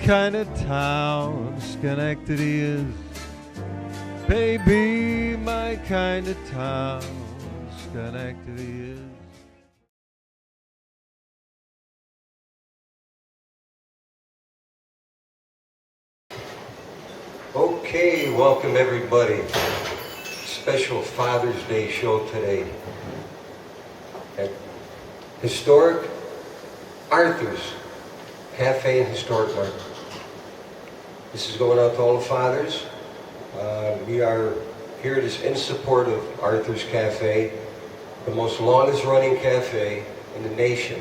kind of town Schenectady is. Baby, my kind of town Schenectady is. Okay, welcome everybody. Special Father's Day show today at historic Arthur's Cafe and Historic Market. This is going out to all the fathers. We are here in support of Arthur's Cafe, the most longest running cafe in the nation.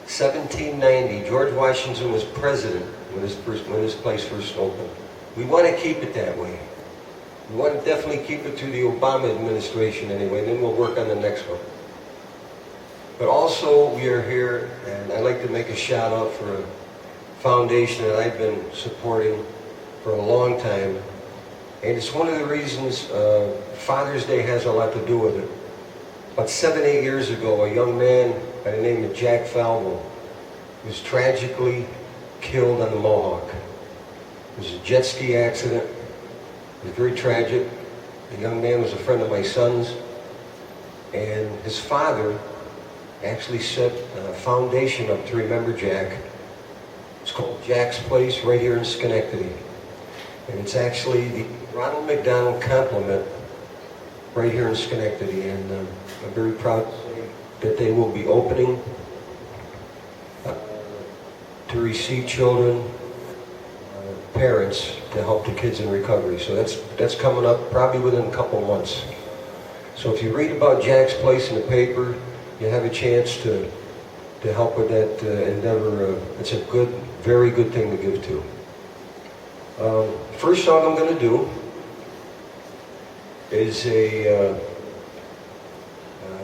1790, George Washington was president when this place first opened. We want to keep it that way. We want to definitely keep it through the Obama administration anyway, and then we'll work on the next one. But also, we are here, and I'd like to make a shout out for a foundation that I've been supporting for a long time. And it's one of the reasons Father's Day has a lot to do with it. About 7-8 years ago, a young man by the name of Jack Falvo was tragically killed on the Mohawk. It was a jet ski accident. It was very tragic. The young man was a friend of my son's, and his father actually set a foundation up to remember Jack. It's called Jack's Place right here in Schenectady. And it's actually the Ronald McDonald Compliment right here in Schenectady. And I'm very proud to say that they will be opening to receive children, parents, to help the kids in recovery. So that's coming up probably within a couple months. So if you read about Jack's Place in the paper, you have a chance to help with that endeavor. It's a good, very good thing to give to. First song I'm going to do is a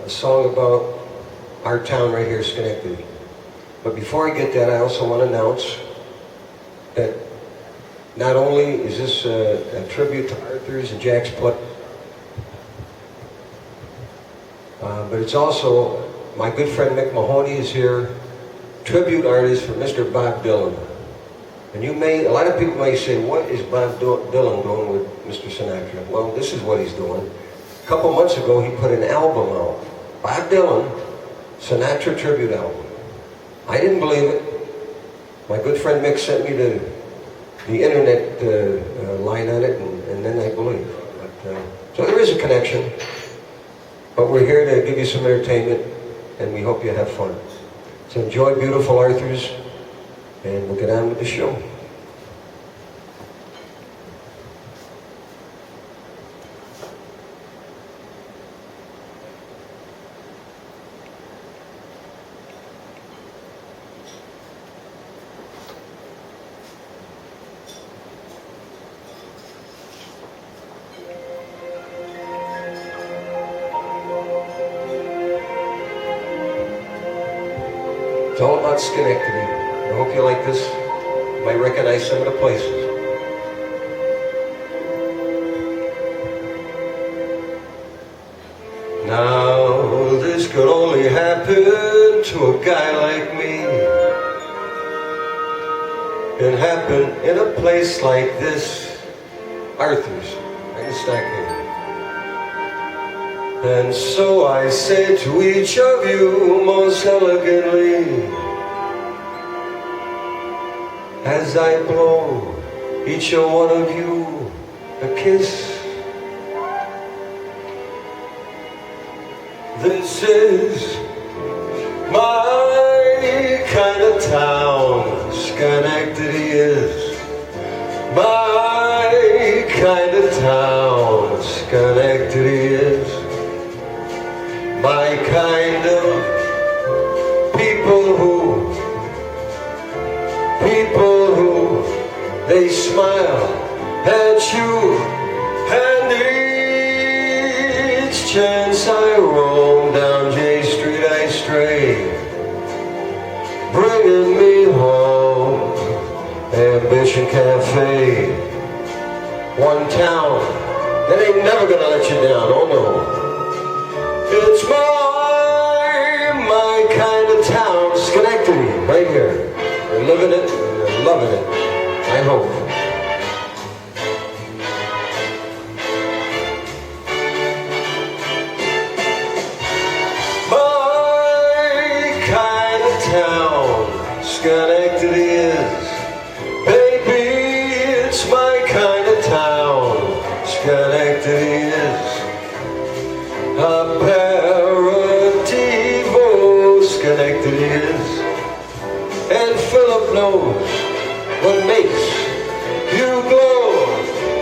song about our town right here, Schenectady. But before I get that, I also want to announce that not only is this a tribute to Arthur's and Jack's Place, but it's also, my good friend Mick Mahoney is here, tribute artist for Mr. Bob Dylan. And a lot of people may say, what is Bob Dylan doing with Mr. Sinatra? Well, this is what he's doing. A couple months ago, he put an album out. Bob Dylan, Sinatra tribute album. I didn't believe it. My good friend Mick sent me the internet line on it, and then I believed. So there is a connection. But we're here to give you some entertainment, and we hope you have fun. So enjoy beautiful Arthur's, and we'll get on with the show. It's all about Schenectady. I hope you like this. You might recognize some of the places. Now, this could only happen to a guy like me. It happened in a place like this, Arthur's, right in Stockade. And so I say to each of you most elegantly, as I blow each and one of you a kiss, this is my kind of town, Schenectady is my kind of town, Schenectady is my kind of people who they smile at you, and each chance I roam down J Street I stray, bringing me home, Ambition Cafe, one town that ain't never gonna let you down, oh no. It's my kind of town, Schenectady, right here. We're living it. Loving it. I hope. My kind of town, Schenectady is. Baby, it's my kind of town, Schenectady is. Aperitivo, Schenectady is. And Philip knows what makes you glow.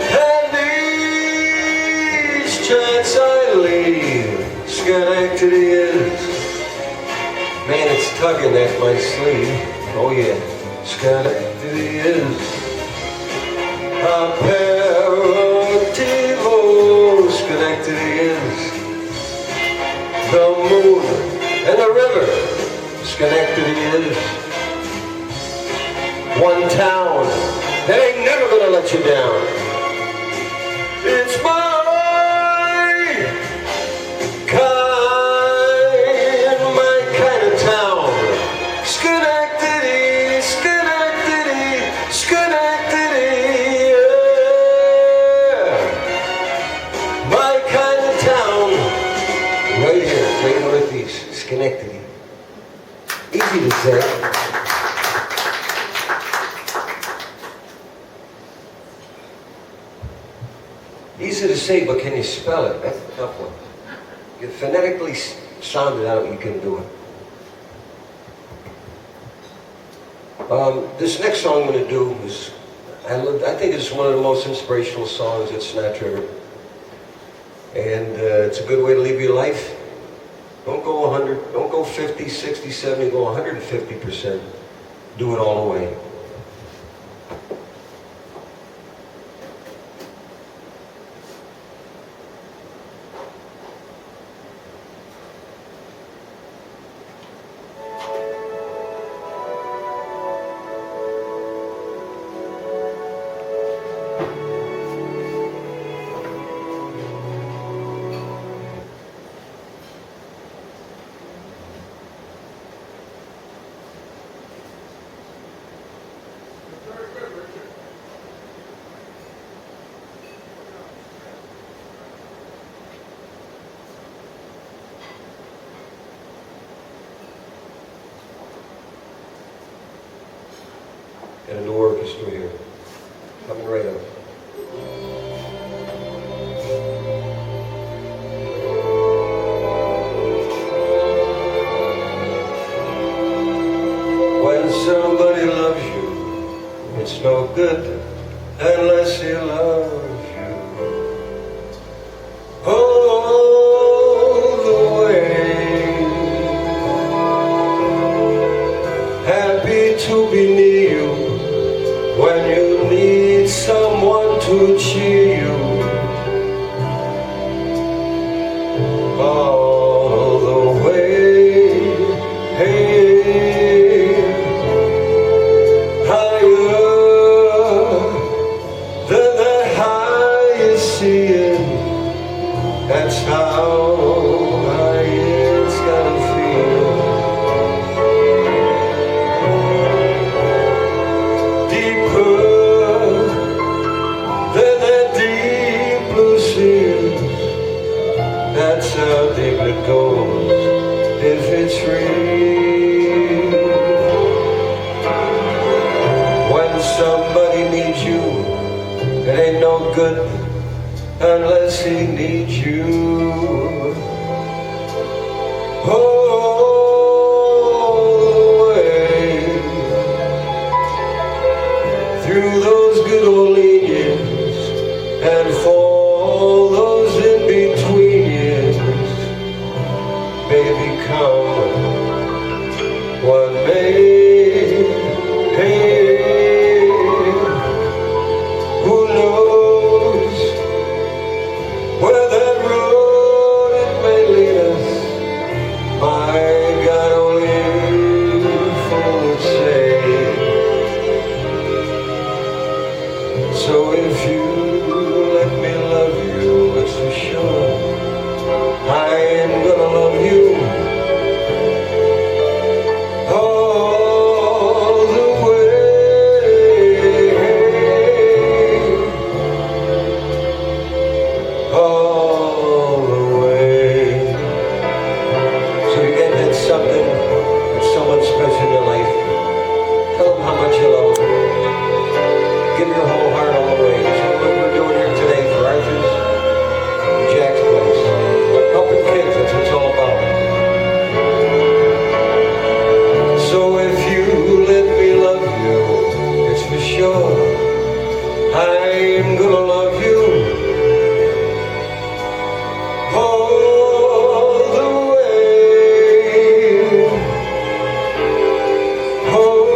And each chance I leave, Schenectady is. Man, it's tugging at my sleeve. Oh yeah, Schenectady is. Aperitivo, Schenectady is. The moon and the river, Schenectady is. One town that ain't never gonna let you down. It's my kind of town. Schenectady, Schenectady, Schenectady, yeah. My kind of town, right here, right northeast, Schenectady. Easy to say. Easy to say, but can you spell it? That's a tough one. You phonetically sound it out, you can do it. This next song I'm going to do is, I think it's one of the most inspirational songs that Sinatra ever. And it's a good way to live your life. Don't go 100, don't go 50, 60, 70, go 150%. Do it all the way. And a new orchestra here, coming right up. When somebody loves you, it's no good unless he loves you. All the way, happy to be near you. When you need someone to cheer you, all the way, hey, higher than the highest seeing. That's how high it's gotta feel. That's how deep it goes, if it's real. When somebody needs you, it ain't no good unless he needs you. All the way through those good old years and for all those in between years, baby, come what may, hey, who knows where that road it may lead us? My God, only fools say. So if you let me love you, it's for sure I ain't gonna love you all the way. give your whole heart all the way. So what we're doing here today for Arthur's and Jack's place. Helping kids, that's what it's all about. So if you let me love you, it's for sure I'm gonna love you all the way, all the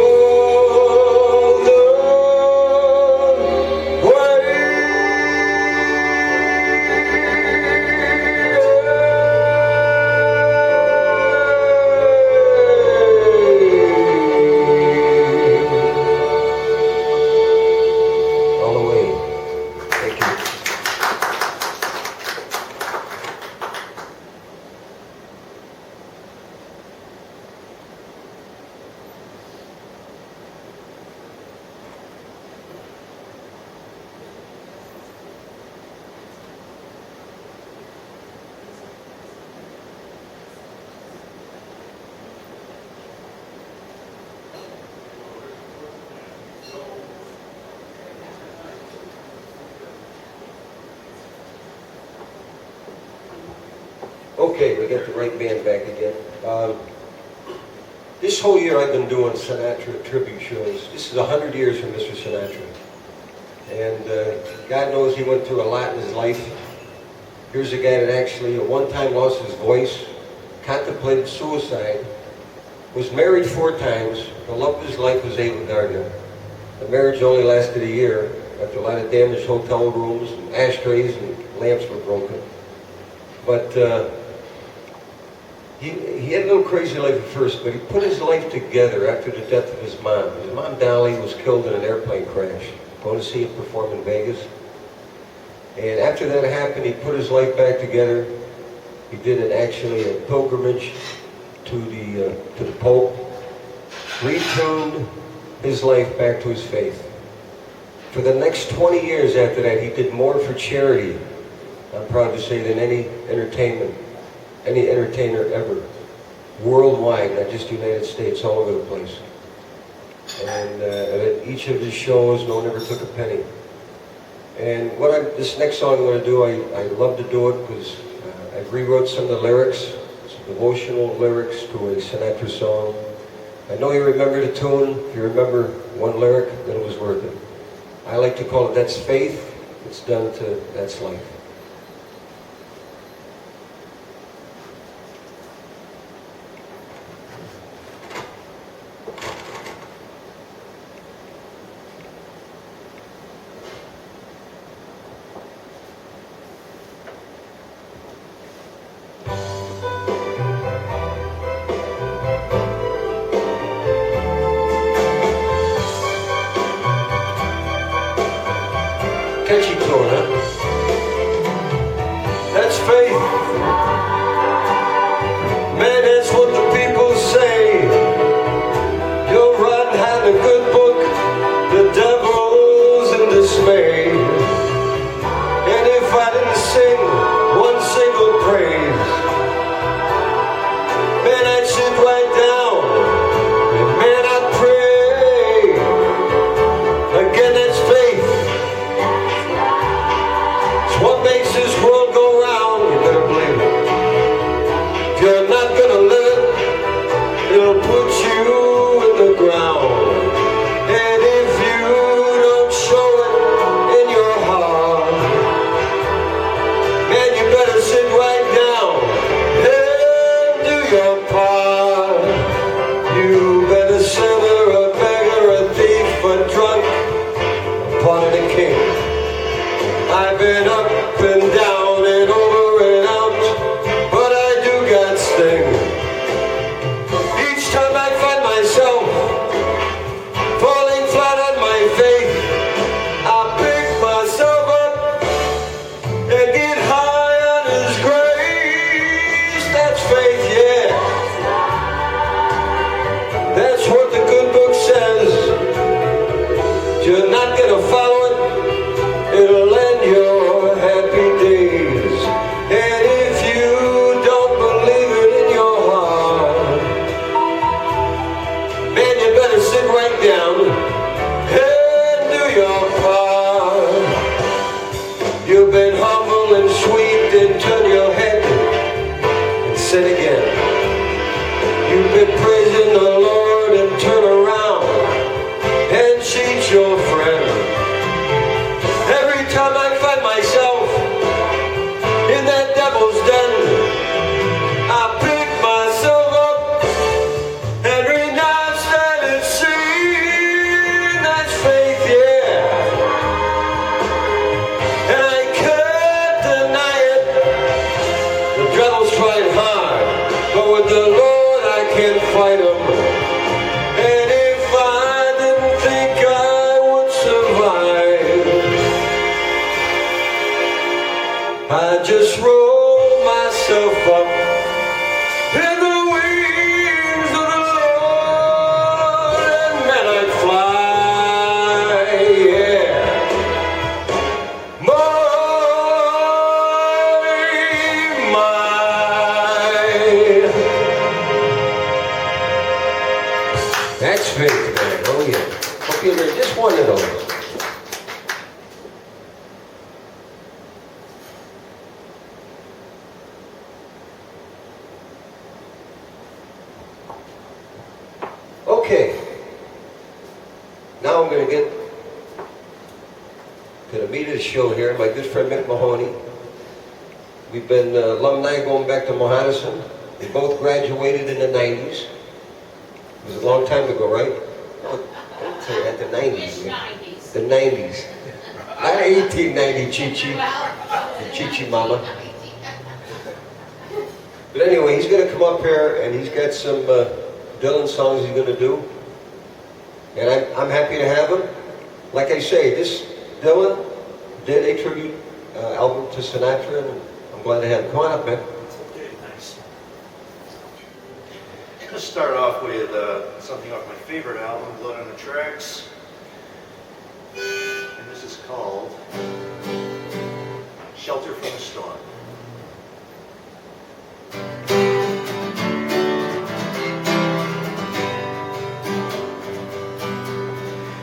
way. All the way. Thank you. Okay, we got the right band back again. This whole year I've been doing Sinatra tribute shows. This is 100 years from Mr. Sinatra. And God knows he went through a lot in his life. Here's a guy that actually at one time lost his voice, contemplated suicide, was married 4 times. The love of his life was Ava Gardner. The marriage only lasted a year after a lot of damaged hotel rooms and ashtrays and lamps were broken. But he had a little crazy life at first, but he put his life together after the death of his mom. His mom, Dolly, was killed in an airplane crash. Going to see him perform in Vegas. And after that happened, he put his life back together. He did actually a pilgrimage to the Pope, retuned his life back to his faith. For the next 20 years after that, he did more for charity, I'm proud to say, than any entertainer ever, worldwide, not just the United States, all over the place. And at each of his shows, no one ever took a penny. And this next song I'm going to do, I love to do it because I rewrote some of the lyrics, some devotional lyrics to a Sinatra song. I know you remember the tune. If you remember one lyric, then it was worth it. I like to call it That's Faith, it's done to That's Life. Catchy tune, huh? That's faith. Man, that's what the people say. You're riding behind a good book. The devil's in dismay. And if I didn't sing one single praise, man, I'd sit right down and man, I'd pray. Again, that's faith. What makes this world go round, you better believe it. If you're not gonna live it, it'll put you in the ground. And if you don't show it in your heart, man, you better sit right down and do your part. You better sinner, a beggar, a thief, a drunk, upon the king. I've been up and down and over and out, but I do God's thing. Each time I find myself falling flat on my faith, I pick myself up and get high on His grace. That's faith, yeah. That's what the good book says. You're not gonna follow it, it'll end your happy days. And if you don't believe it in your heart, man, you better sit right down and do your part. sweet, then turn your head and sin again. You've been praising the Lord and turn around and cheat your friend. Every time I find myself in that devil's den, I pick myself up and renounce that it's sin. That's faith, yeah. And I can't deny it. The devil's trying hard, but with the Lord I can't fight him. And if I didn't think I would survive, I just roll myself up in the wings of the Lord, and then I'd fly, yeah. That's faith, man. Oh yeah. Hope you learned just one of those. Okay, now I'm going to get to the meat of the show here. My good friend Mick Mahoney. We've been alumni going back to Mohanison. We both graduated in the 90s. It was a long time ago, right? No, don't say that, the 90s. '90s. The 90s. Not 1890, Chi-Chi. The Chi-Chi Mama. But anyway, he's going to come up here and he's got some Dylan songs he's going to do. And I'm happy to have him. Like I say, this Dylan did a tribute album to Sinatra, and I'm glad to have him. Come on up, man. Okay, thanks. Let's start off with something off my favorite album, Blood on the Tracks. And this is called Shelter from the Storm.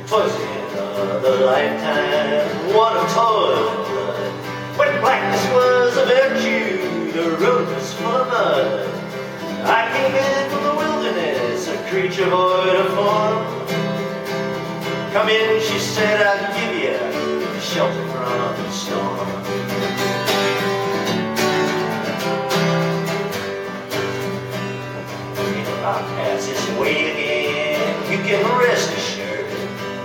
Twas in another lifetime, one of toil and blood, when blackness was a virtue, the road was full of mud. I came in from the wilderness, a creature void of form. Come in, she said, I'll give you shelter from the storm. If I pass this way again, you can rest assured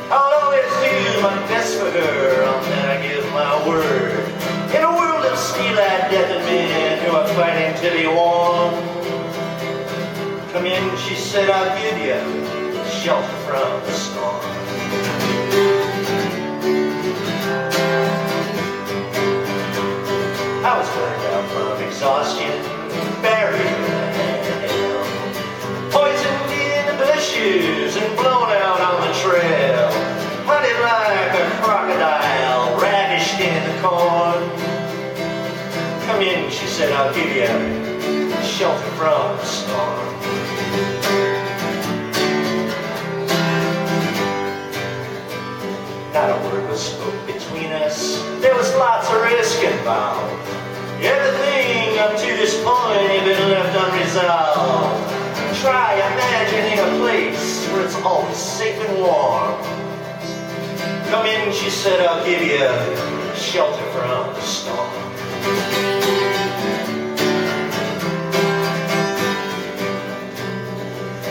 I'll always do my best for her, on that I give my word. In a world of steel-eyed death and men who are fighting to be warm, come in, she said, I'll give you shelter from the storm. I was burned out from exhaustion, buried in hell, poisoned in the bushes and blown out on the trail, hunted like a crocodile, ravished in the corn. Come in, she said, I'll give you shelter from the storm. Not a word was spoke between us, there was lots of risk involved. Everything up to this point had been left unresolved. Try imagining a place where it's always safe and warm. Come in, she said, I'll give you shelter from the storm.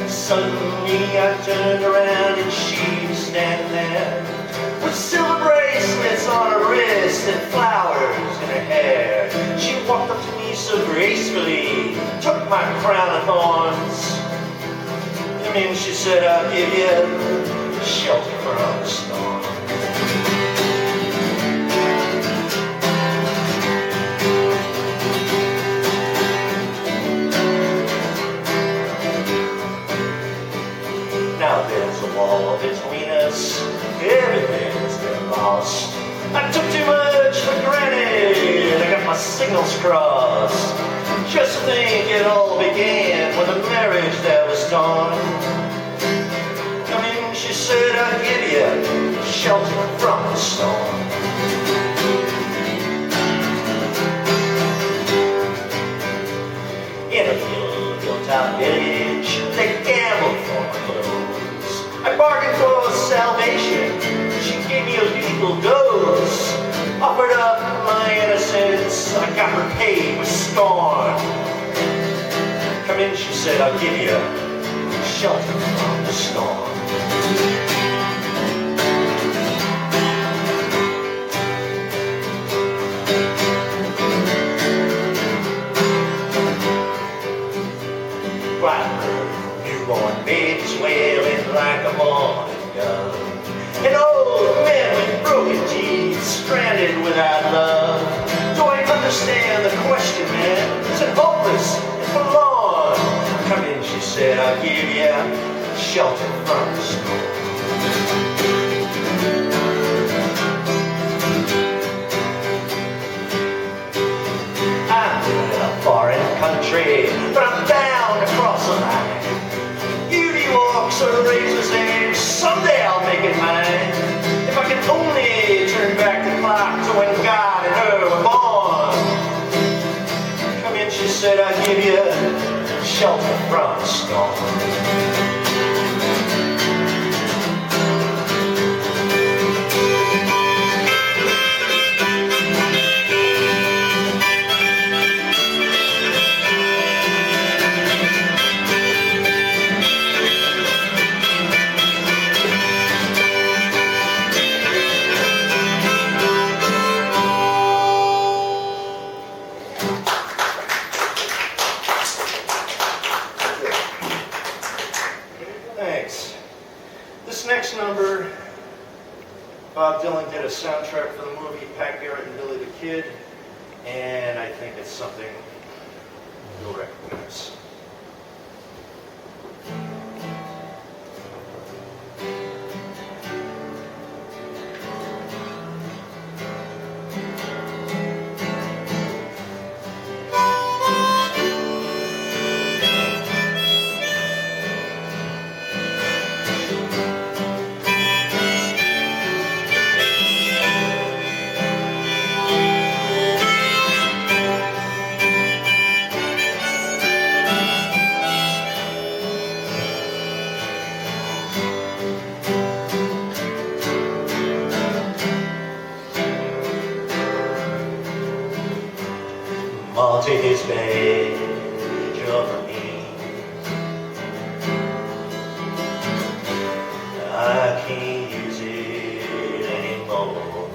Suddenly I turned around and she was standing there with silver bracelets on her wrist and flowers in her hair. She walked up to me so gracefully, took my crown of thorns. And then she said, I'll give you shelter from the storm. Now there's a wall between us, everything's been lost. I took too much for granted, I got my signals crossed. Just think it all began with a marriage that was torn. Come in, she said, I'll give you shelter from the storm. salvation. She gave me a lethal dose, offered up my innocence. I got repaid with scorn. Come in, she said, I'll give you shelter from the storm. Newborn babies wailing like a morning gun. An old man with broken teeth, stranded without love. Do I understand the question, man? Is it hopeless and forlorn? Come in, she said, I'll give you shelter from the storm. I'm in a foreign country, but I'm bound across the line. Beauty walks a razor's edge, someday I'll make it mine. If I can only turn back the clock to when God and her were born. Come in, she said, I'll give you shelter from the storm. Number, Bob Dylan did a soundtrack for the movie Pat Garrett and Billy the Kid, and I think it's something you'll recognize. Take his badge of me. I can't use it anymore.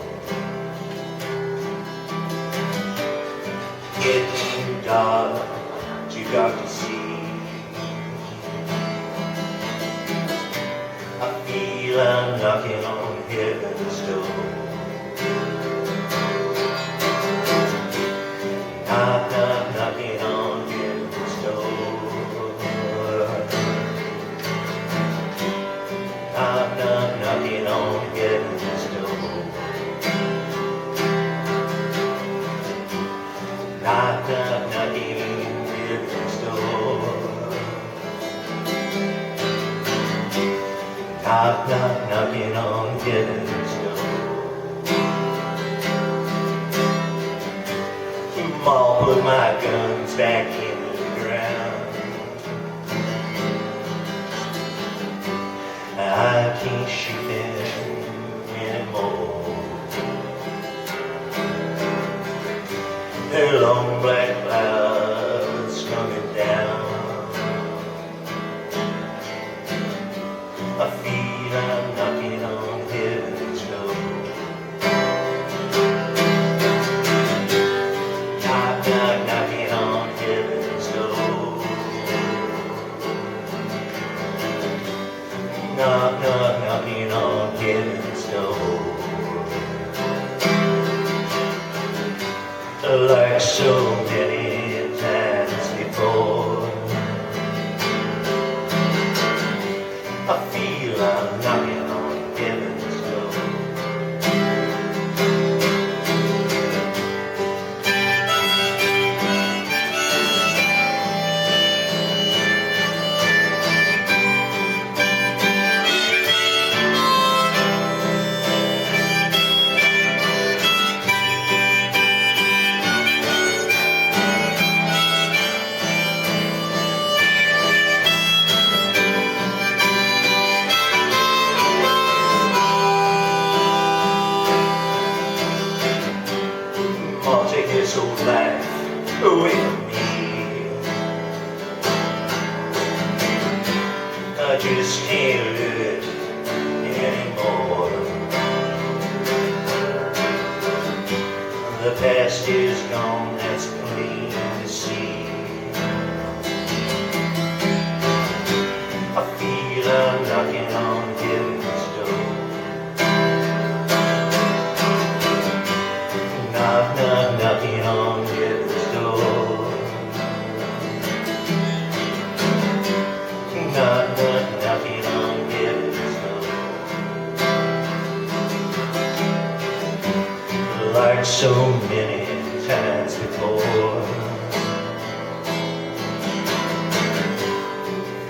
It's too dark to see. I feel I'm knocking on heaven's door. Knock, knock, knocking on heaven's door. Knock, knock, knocking on heaven's door. Knock, knock, knocking on heaven's door. Knock, knock, knocking on heaven's door. I'll put my guns back in the ground. I can't shoot them anymore. Their long black clouds coming down. I feel I'm knocking on heaven's door. Knocking on heaven's door. Knock, knock, knocking on heaven's door. Like so many times before, I feel I'm knocking on heaven's door. this old life away from me. I just can't live it anymore. The past is gone, that's plain to see. I feel I'm knocking on heaven's door. Knock, knock, knocking on heaven's door. Knock, knock, knocking on heaven's door. Like so many times before,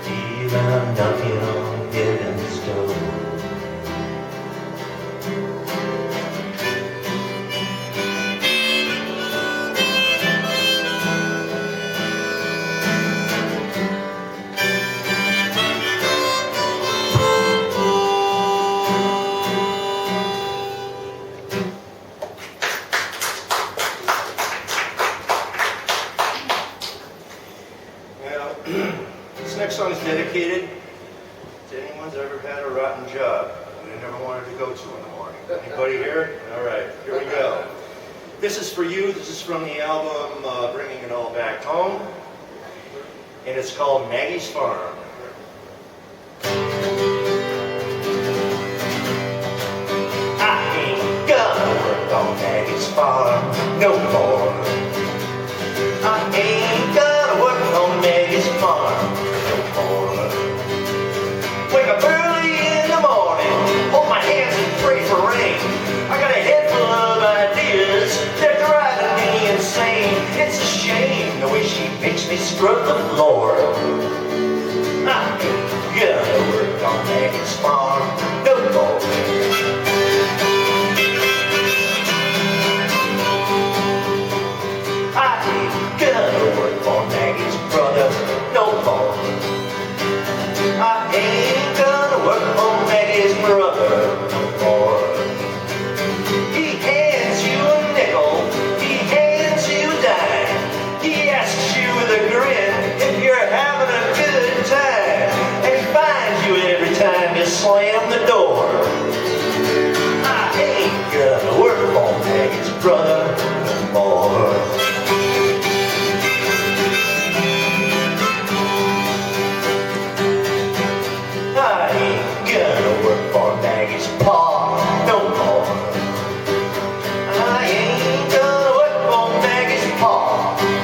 feel I'm knocking on heaven's door. This next song is dedicated to anyone who's ever had a rotten job and they never wanted to go to in the morning. Anybody here? All right, here we go. This is for you. This is from the album Bringing It All Back Home, and it's called Maggie's Farm. I ain't gonna work on Maggie's farm no more. I ain't gonna work on Maggie's farm no more. Wake up early in the morning, hold my hands and pray for rain. I got a head full of ideas, they're driving me insane. It's a shame the way she makes me scrub the floor. I ain't gonna work on Maggie's farm no more. I ain't gonna work for Maggie's brother no more. I ain't gonna work for Maggie's brother no more. He hands you a nickel, he hands you a dime. He asks you with a grin if you're having a good time, and he finds you every time you slam the door. I ain't gonna work for Maggie's brother no more. I ain't gonna work for Maggie's pa no more. I ain't gonna work for Maggie's pa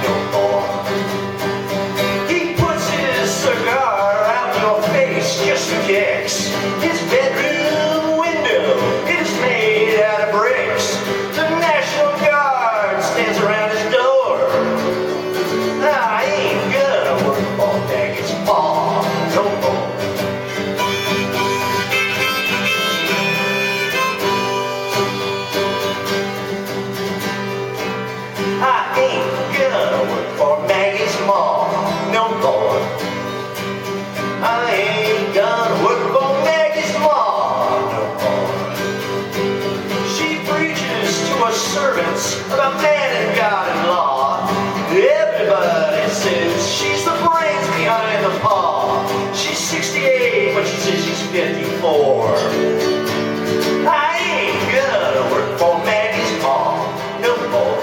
no more. He puts his cigar out in your face just for kicks. His bedroom window is made out of bricks. The National Guard stands around his door. I ain't gonna work for Maggie's pa no more. I ain't gonna work for Maggie's mom no more. I ain't gonna work for Maggie's mom no more. She preaches to her servants about man and God and law. Everybody says she's the brains behind the paw. She's 68, but she says she's 54. I ain't gonna work for Maggie's mom no more.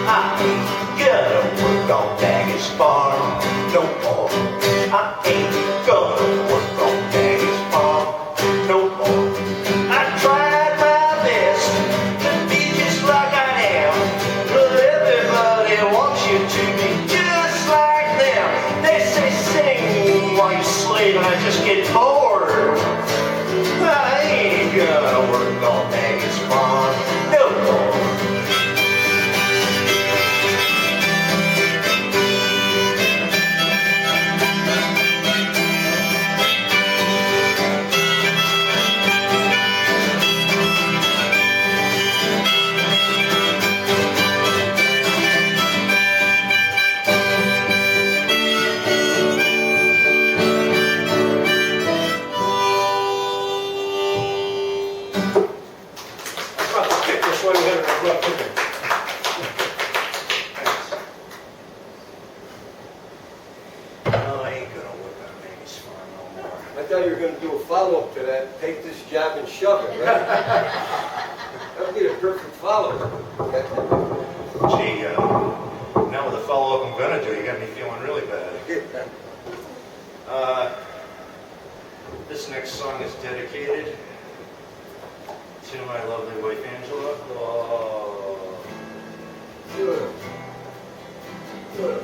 I ain't gonna work on Maggie's farm no more. I ain't gonna work on Maggie's farm no more. I tried my best to be just like I am, but everybody wants you to be just like them. They say sing while you slave, and I just get bored. I ain't gonna work on Maggie's farm no more. I thought you were going to do a follow-up to that. Take this job and shove it, right? That would be the perfect follow-up. Gee, now with the follow-up I'm going to do, you got me feeling really bad. This next song is dedicated to my lovely wife, Angela. Oh. Good. Good.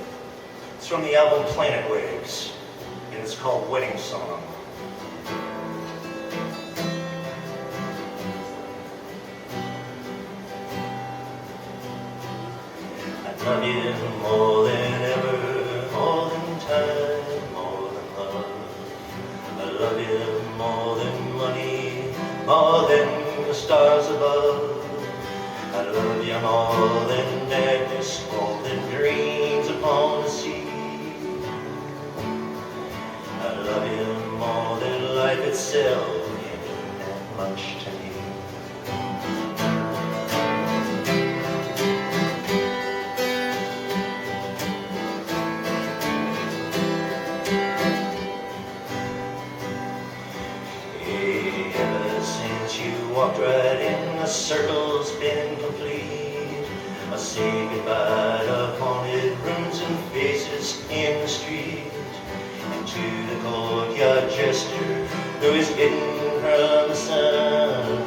It's from the album Planet Waves, and it's called Wedding Song. I love you more than ever, more than time, more than love. I love you more than money, more than the stars above. I love you more than madness, more than dreams upon the sea. I love you more than life itself, you mean that much to me. Ever since you walked right in, the circle's been complete. I say goodbye to haunted rooms and faces in the street, and to the courtyard jester who is hidden from the sun.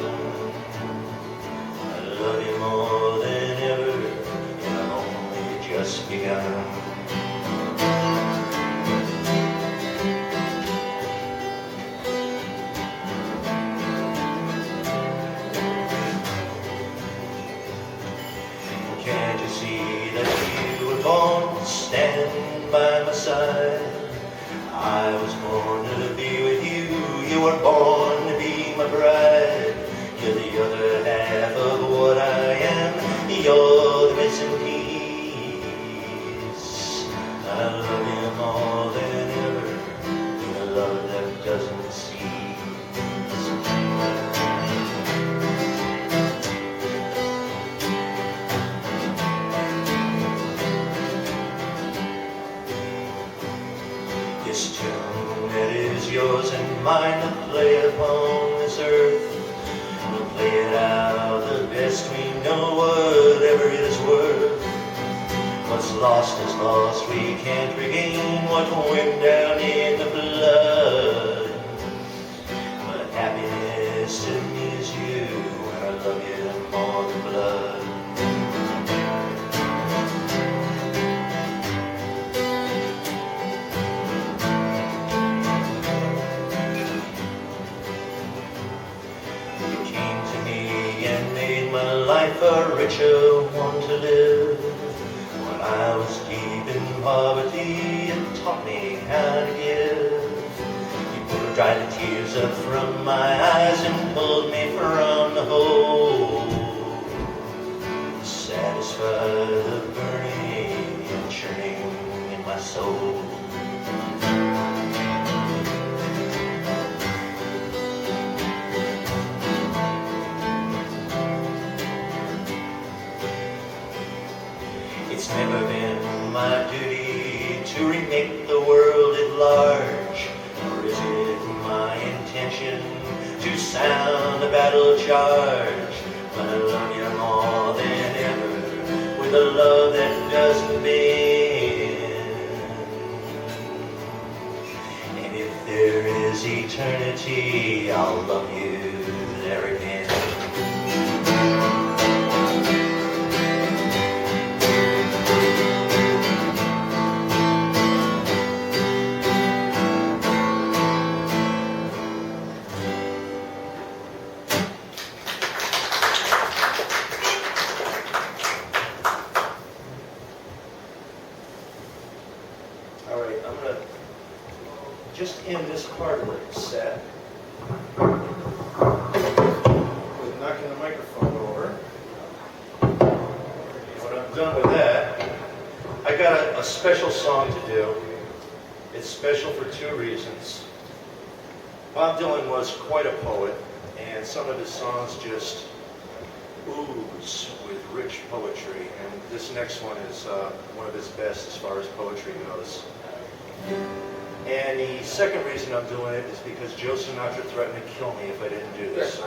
I love you more than ever, and I've only just begun. Can't you see that you were born to stand by my side? I was born to be with you, you were born to be my bride. You're the other half of what I am, you're the missing piece. I love you more than ever, in a love that doesn't cease. This tune that is yours and mine to play upon this earth, we'll play it out the best we know, whatever it is worth. What's lost is lost, we can't regain what went down in the blood. But happiness to me is you, and I love you more than blood. My life a richer one to live. When I was deep in poverty, it taught me how to give. You dried the tears up from my eyes and pulled me from the hole. Satisfy the burning and churning in my soul. It's never been my duty to remake the world at large, nor is it my intention to sound a battle charge. But I love you more than ever, with a love that doesn't bend. And if there is eternity, I'll love you there again. All right, I'm going to just end this part of the set with knocking the microphone over. When I'm done with that, I got a special song to do. It's special for two reasons. Bob Dylan was quite a poet, and some of his songs just ooze with rich poetry, and this next one is one of his best as far as poetry goes. And the second reason I'm doing it is because Joe Sinatra threatened to kill me if I didn't do this.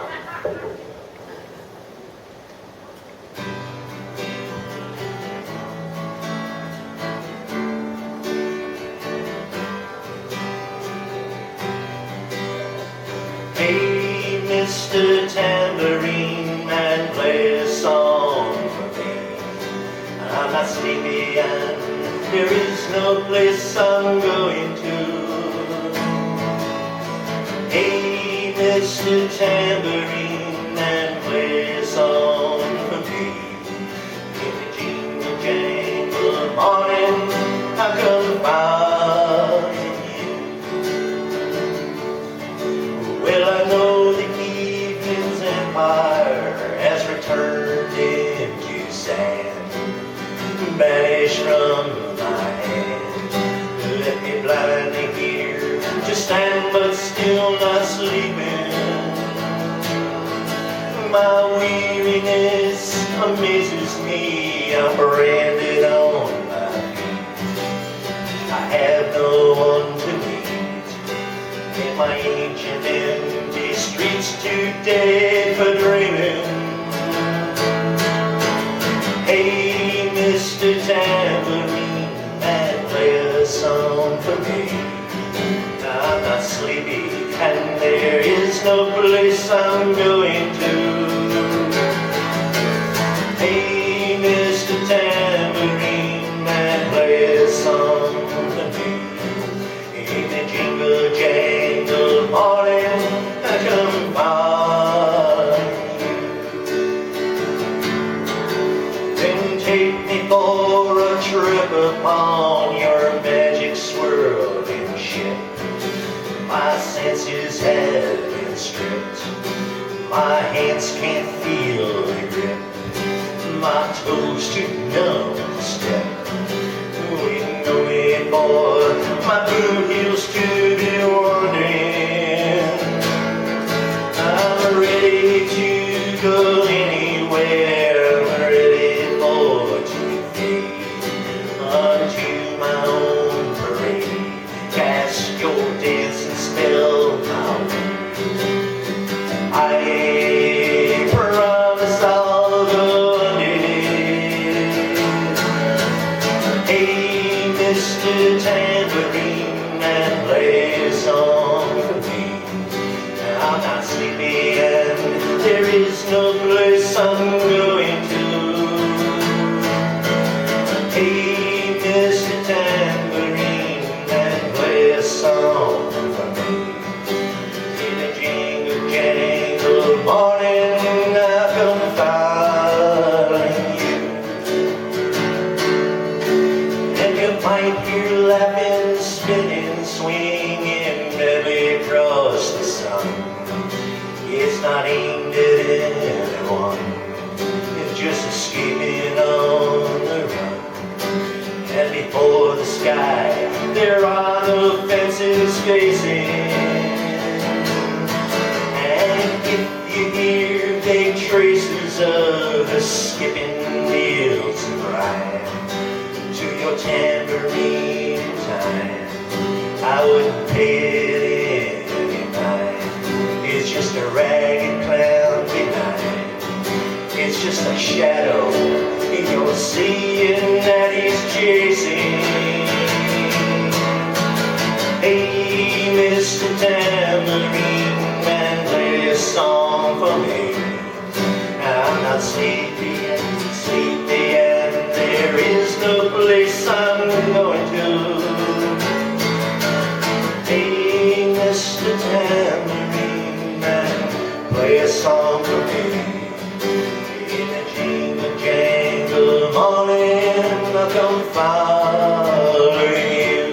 Hey, Mr. Tambourine Man, play a song for me. I'm not sleepy and there is no place I'm going to. Hey, Mr. Tambourine Man, play a song for me. In the jingle jangle morning, I come find you. Well, I know the evening's empire has returned into sand, banished from my hand. Let me blindly hear to stand but still not sleeping. My weariness amazes me. I'm branded on my feet. I have no one to meet in my ancient empty streets, too dead for dreaming. Hey, Mr. Tambourine Man, play a song for me. I'm not sleepy and there is no place I'm going to. Hey, Mr. Tambourine Man, play a song for me. In the jingle jangle morning, I come find you. Then take me for a trip upon your magic swirling ship. My senses have been stripped. My hands can't feel the grip. My toes too numb to step. Waiting only for my boot heels to be wandering. I'm ready to go anywhere. I'm ready for today. Unto my own parade. Cast your dancing spell my way. I promise I'll go underneath. Hey, Mr. Tambourine Man, play a song for me. I'm not sleepy and there is no place I'm going to. Hey, Mr. Tambourine Man, play a song for me. In a jingle jangle morning, I come find you. And you might hear laughing, spinning, swinging merrily across the sun. It's not aimed at anyone, it's just escaping on the run. And before the sky, there are no fences facing. And if you hear vague traces of the skipping wheels of rhyme to your tambourine time, I wouldn't pay it any mind. It's just a ragged clown behind. It's just a shadow you're seeing that he's chasing. Hey, Mr. Tambourine Man, play a song for me. I'm not sleepy and there is no place I'm going to. Hey, Mr. Tambourine Man, play a song for me. In a jingle jangle morning, I'll come follow you.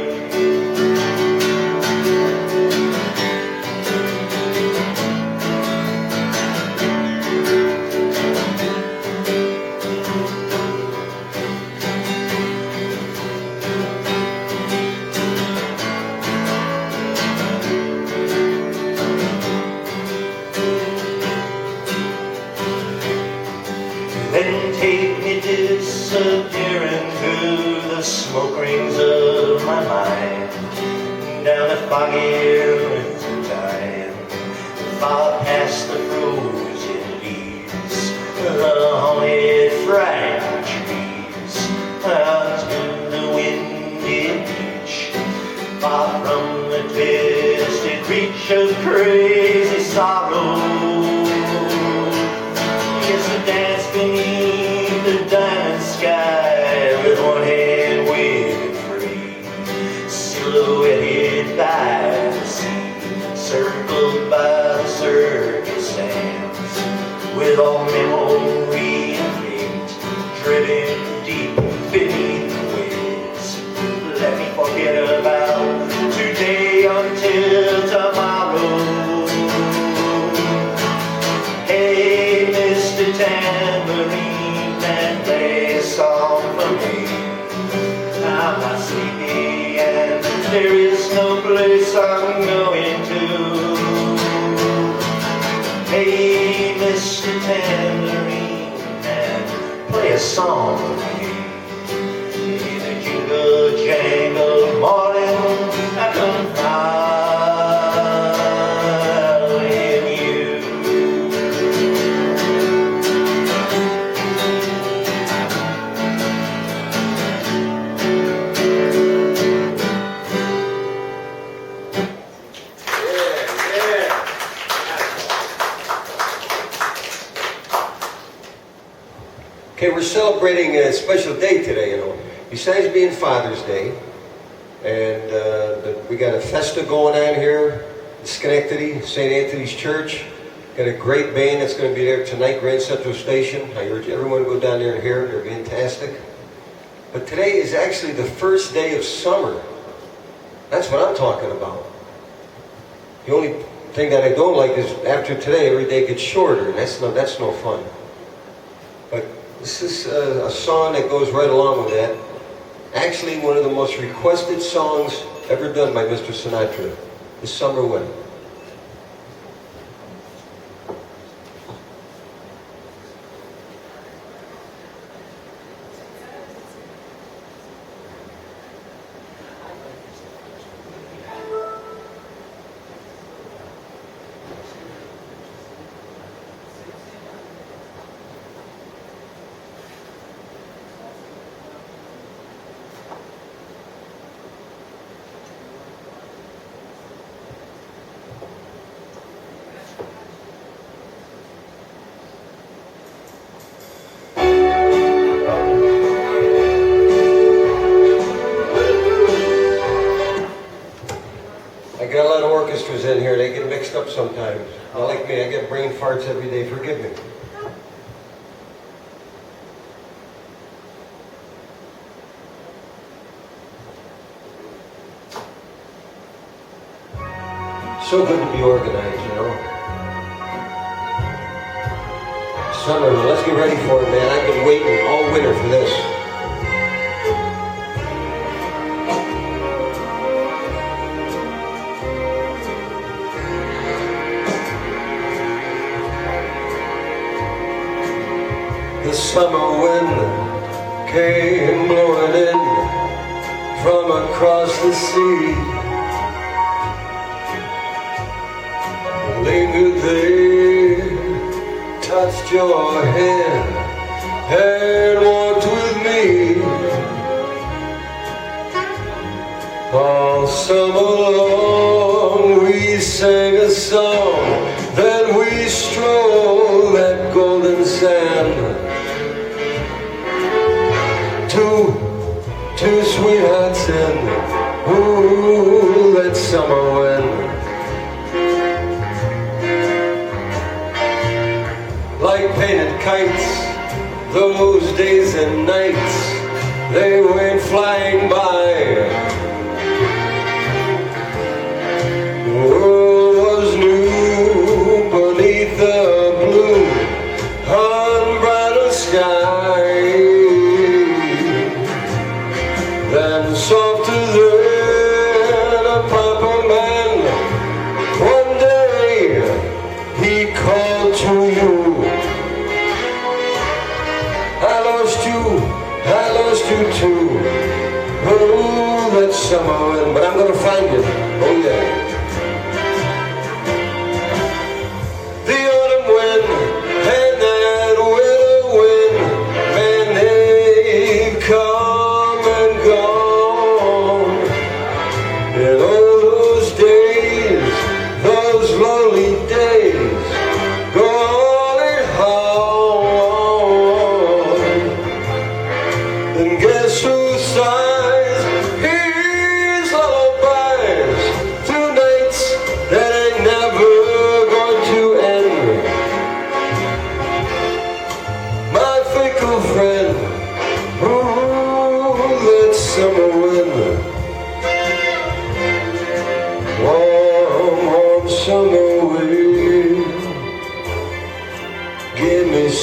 beach of crazy sorrow. Yes, to dance beneath the diamond sky with one hand waving free, silhouetted by the sea, circled by the circus sands, with all memory and fate driven deep beneath the waves. Let me forget about today until tomorrow. Hey, Mr. Tambourine Man, play a song for me. I'm not sleepy and there is no place I'm going to. Hey, Mr. Tambourine Man, play a song for me. In a jingle jangle morning, I come following you. Okay, we're celebrating a special day today, you know. Besides being Father's Day, and we got a festa going on here in Schenectady, St. Anthony's Church. Got a great band that's going to be there tonight, Grand Central Station. I urge everyone to go down there and hear them. They're fantastic. But today is actually the first day of summer. That's what I'm talking about. The only thing that I don't like is after today, every day gets shorter, and that's no fun. But this is a song that goes right along with that. Actually, one of the most requested songs ever done by Mr. Sinatra, "The Summer Wind." I got a lot of orchestras in here. They get mixed up sometimes. Not like me. I get brain farts every day. Forgive me. So good to be organized, you know. Summer, let's get ready for it, man. I've been waiting all winter for this. The summer wind came blowing in from across the sea. Lingered there, touched your hand, and walked with me. All summer long we sang a song, then we strolled that golden sand. Two sweethearts in, ooh, that summer wind. Like painted kites, those days and nights, they went flying by. The world was new beneath the blue, unbridled sky. Then softer than a papa man, one day he called to you. I lost you too. Oh, that summer wind, but I'm gonna find you. Oh yeah. The autumn wind and that winter wind, man, they come and gone. In all those days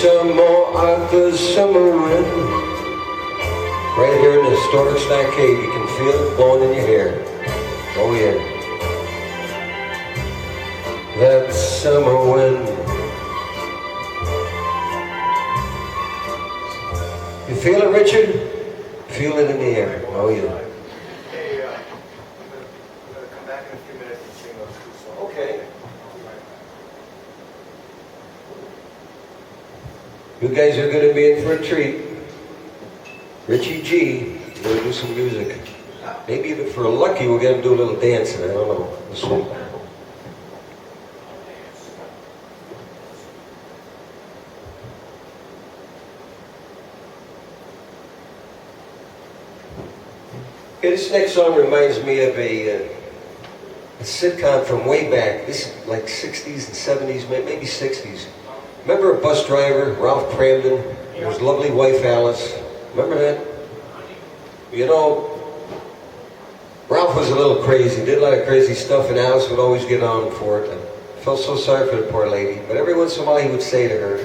some more Arthur's summer wind. Right here in the historic stockade, you can feel it blowing in your hair. Oh yeah. That summer wind. You feel it, Richard? Feel it in the air. Oh yeah. Hey, we're gonna come back in a few minutes and sing those two songs. Okay. You guys are going to be in for a treat. Richie G is going to do some music. Maybe if we're lucky, we'll get him to do a little dancing. I don't know. We'll see. Okay, this next song reminds me of a sitcom from way back. This is like 60s and 70s, maybe 60s. Remember a bus driver, Ralph Cramden, and his lovely wife Alice? Remember that? You know, Ralph was a little crazy, did a lot of crazy stuff, and Alice would always get on him for it. I felt so sorry for the poor lady, but every once in a while he would say to her,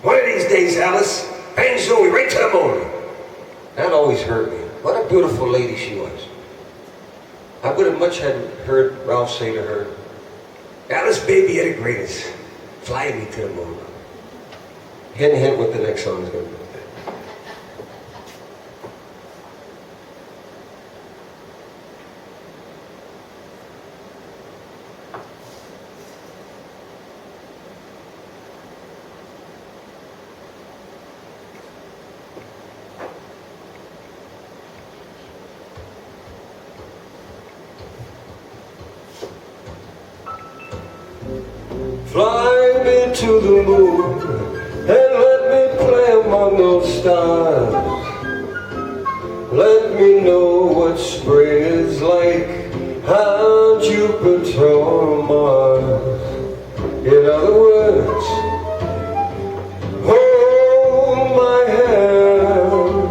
"One of these days, Alice, bang Zoe right to the moon." That always hurt me. What a beautiful lady she was. I would have much had heard Ralph say to her, "Alice, baby, you're the greatest. Fly me to the moon." Hint, hint what the next song is going to be. Fly me to the moon and let me play among those stars. Let me know what spring is like on Jupiter or Mars. In other words, hold my hand,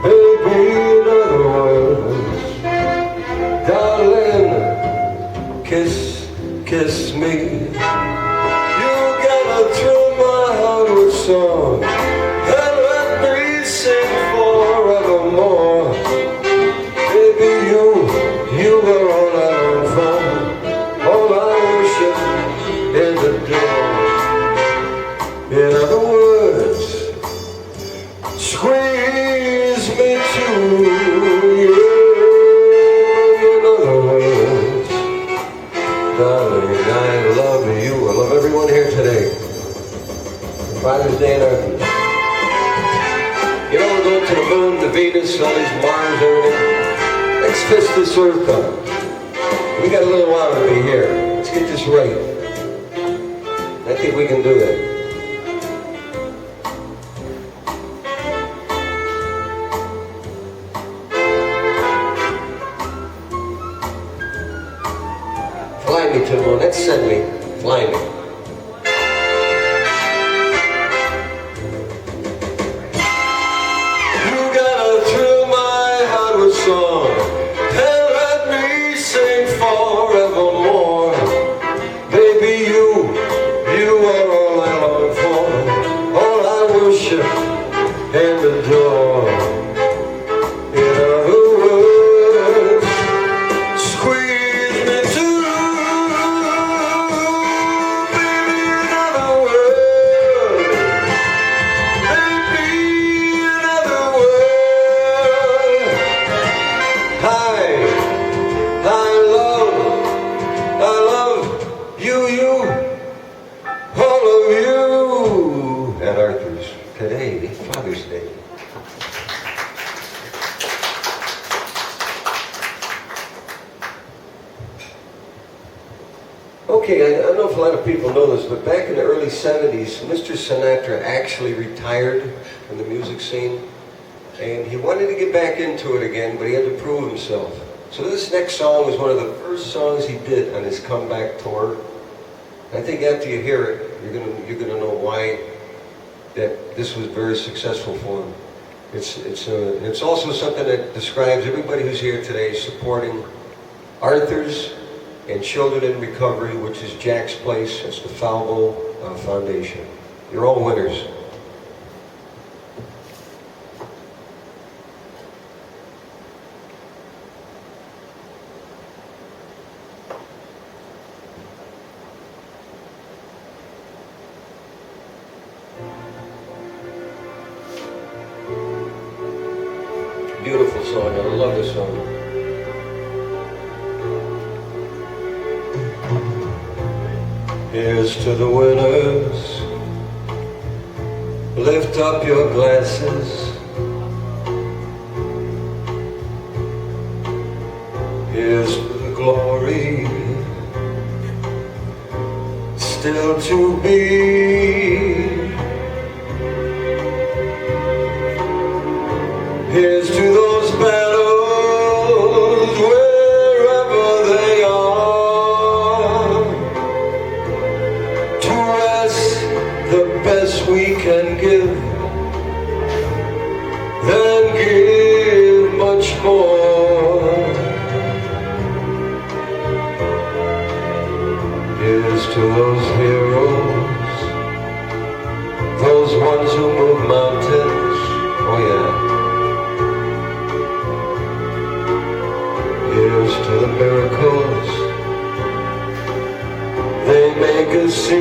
baby. In other words, darling, kiss me. Song, and let me sing forevermore. Baby, you are all I long for, all I worship and adore. In other words, squeeze me to you. In other words, darling, I love you. I love everyone here today. Father's Day and Earth. You know, we're going to the moon, the Venus, all these Mars, everything. Let's fist this Earth up. We got a little while to be here. Let's get this right. I think we can do that. Fly me to the moon. That's send me. Fly me. Song, and let me sing forevermore. Baby, you are all I long for, all I worship and adore. In other words, squeeze me too, baby. In other words, baby. In other words, I love you, all of you. At Arthur's today, Father's Day. Okay, I don't know if a lot of people know this, but back in the early 70s, Mr. Sinatra actually retired from the music scene. And he wanted to get back into it again, but he had to prove himself. So this next song was one of the first songs he did on his comeback tour. I think after you hear it, you're gonna know why that this was very successful for him. It's also something that describes everybody who's here today supporting Arthur's and Children in Recovery, which is Jack's place. It's the Falvo Foundation. You're all winners. Beautiful song. I love this song. Here's to the winners. Lift up your glasses. Here's to the glory still to be. Here's to those battles wherever they are, to us the best we can give, then give much more. Here's to those heroes, those ones who move mountains, oh yeah. Here's to the miracles they make us see.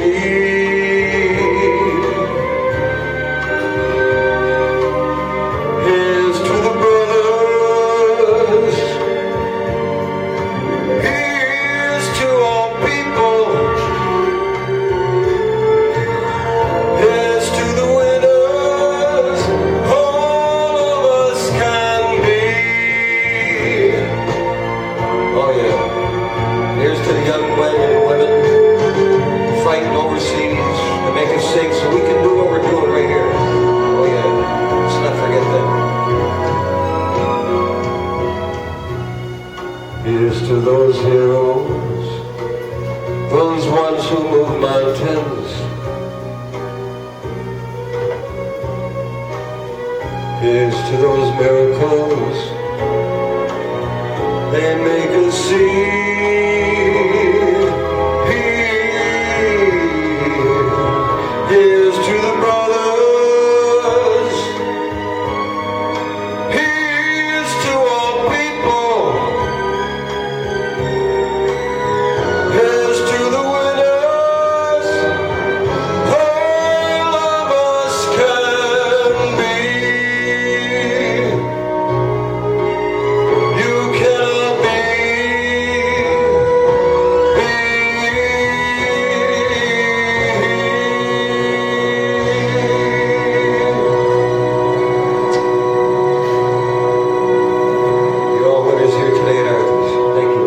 Here's to the brothers. Here's to all people. Here's to the winners all of us can be. Oh yeah. Here's to the young men and women fighting overseas to make us sing so we can do what we're doing right here. Oh yeah. Let's not forget that. Here's to those heroes, those ones who move mountains. Here's to those miracles they make us see. Here's to the brothers. Here's to all people. Here's to the winners all of us can be. You cannot be. You're all winners here today at Arthur's. Thank you.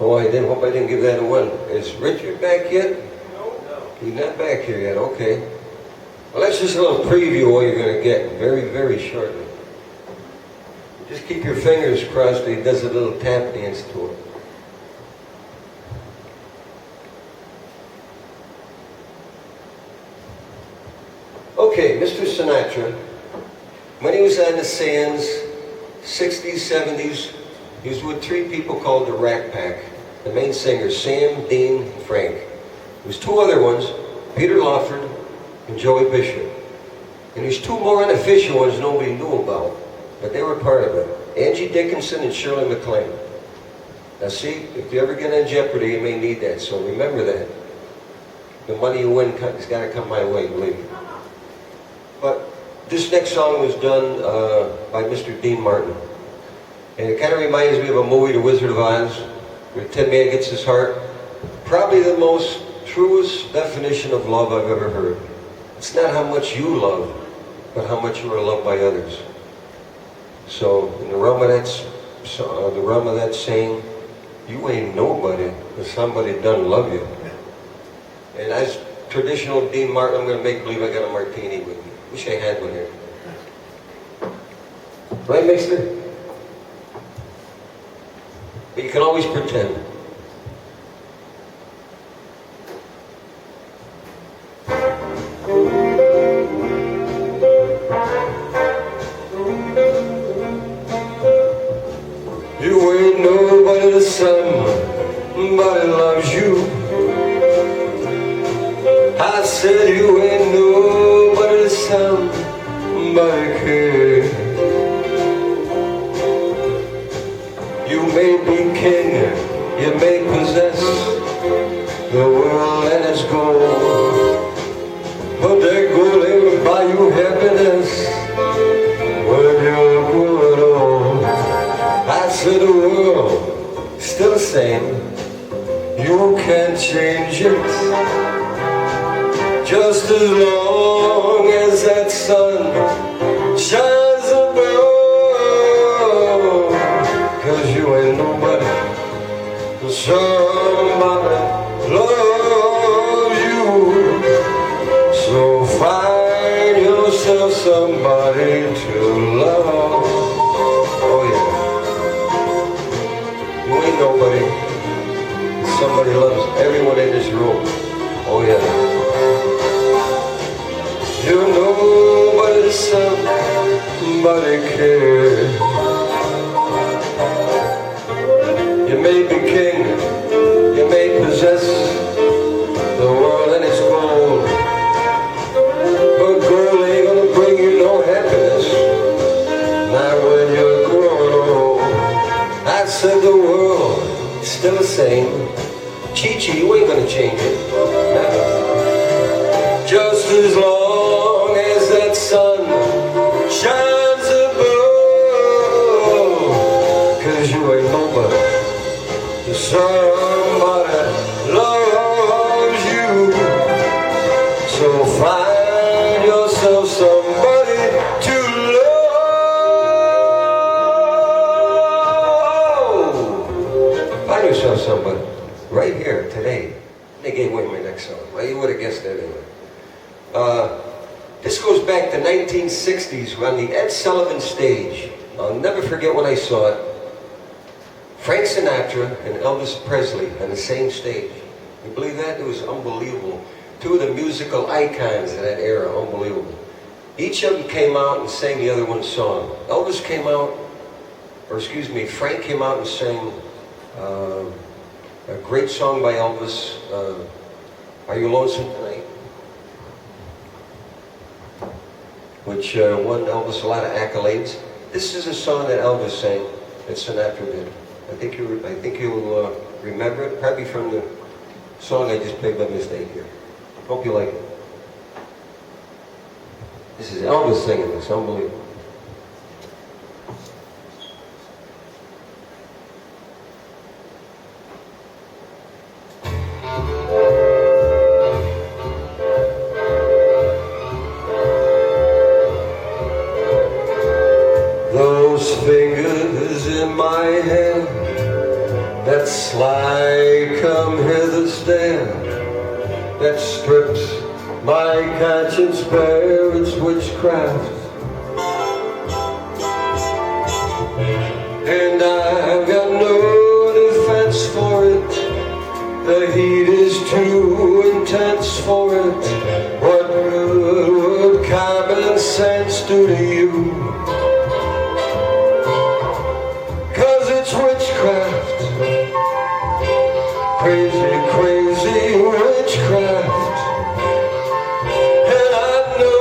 Oh, I hope I didn't give that a one. Is Richard back yet? No. He's not back here yet, okay. Well, that's just a little preview of what you're going to get very, very shortly. Just keep your fingers crossed that he does a little tap dance to it. Okay, Mr. Sinatra, when he was on the sands, 60s, 70s, he was with three people called the Rat Pack. The main singers, Sam, Dean, and Frank. There was two other ones, Peter Lawford and Joey Bishop. And there's two more unofficial ones nobody knew about, but they were part of it. Angie Dickinson and Shirley MacLaine. Now see, if you ever get in jeopardy, you may need that, so remember that. The money you win has got to come my way, believe me. But this next song was done by Mr. Dean Martin. And it kind of reminds me of a movie, The Wizard of Oz, where Tin Man gets his heart. Probably the most truest definition of love I've ever heard. It's not how much you love, but how much you are loved by others. So in the realm of that saying, you ain't nobody, but somebody done love you. And as traditional Dean Martin, I'm going to make believe I got a martini with me. Wish I had one here. Right, mister? But you can always pretend. ain't nobody to somebody loves you. I said you ain't nobody to somebody cares. You may be king, you may possess the world and its gold, but that gold ain't gonna buy you happiness when you're growing old. I said the world still the same, you can't change it, just as long as that sun shines above. 'Cause you ain't nobody, somebody loves you. So find yourself somebody to love. Oh yeah. You ain't nobody, somebody loves everyone in this room. Oh yeah. You're nobody, somebody cares. You may be king, you may possess the world and its gold, but gold ain't gonna bring you no happiness, not when you're growing old. I said the world is still the same. Chi-Chi, you ain't gonna change it. Never. Just as long as that sun shines above. 'Cause you ain't nobody, somebody loves you. So find yourself somebody to love. Find yourself somebody right here today. They gave away my next song. Well, you would have guessed that anyway. This goes back to 1960s. We're on the Ed Sullivan stage. I'll never forget when I saw it. Frank Sinatra and Elvis Presley on the same stage. You believe that? It was unbelievable. Two of the musical icons of that era, unbelievable. Each of them came out and sang the other one's song. Elvis came out, or excuse me, Frank came out and sang a great song by Elvis, Are You Lonesome Tonight? Which won Elvis a lot of accolades. This is a song that Elvis sang that Sinatra did. I think you'll remember it, probably from the song I just played by mistake here. Hope you like it. This is Elvis singing this, unbelievable. Those fingers in my hand that sly come hither stare, that strips my conscience bare, it's witchcraft. And I've got no defense for it, the heat is too intense for it. What good would common sense do to you? It's witchcraft, crazy, crazy witchcraft. And I know,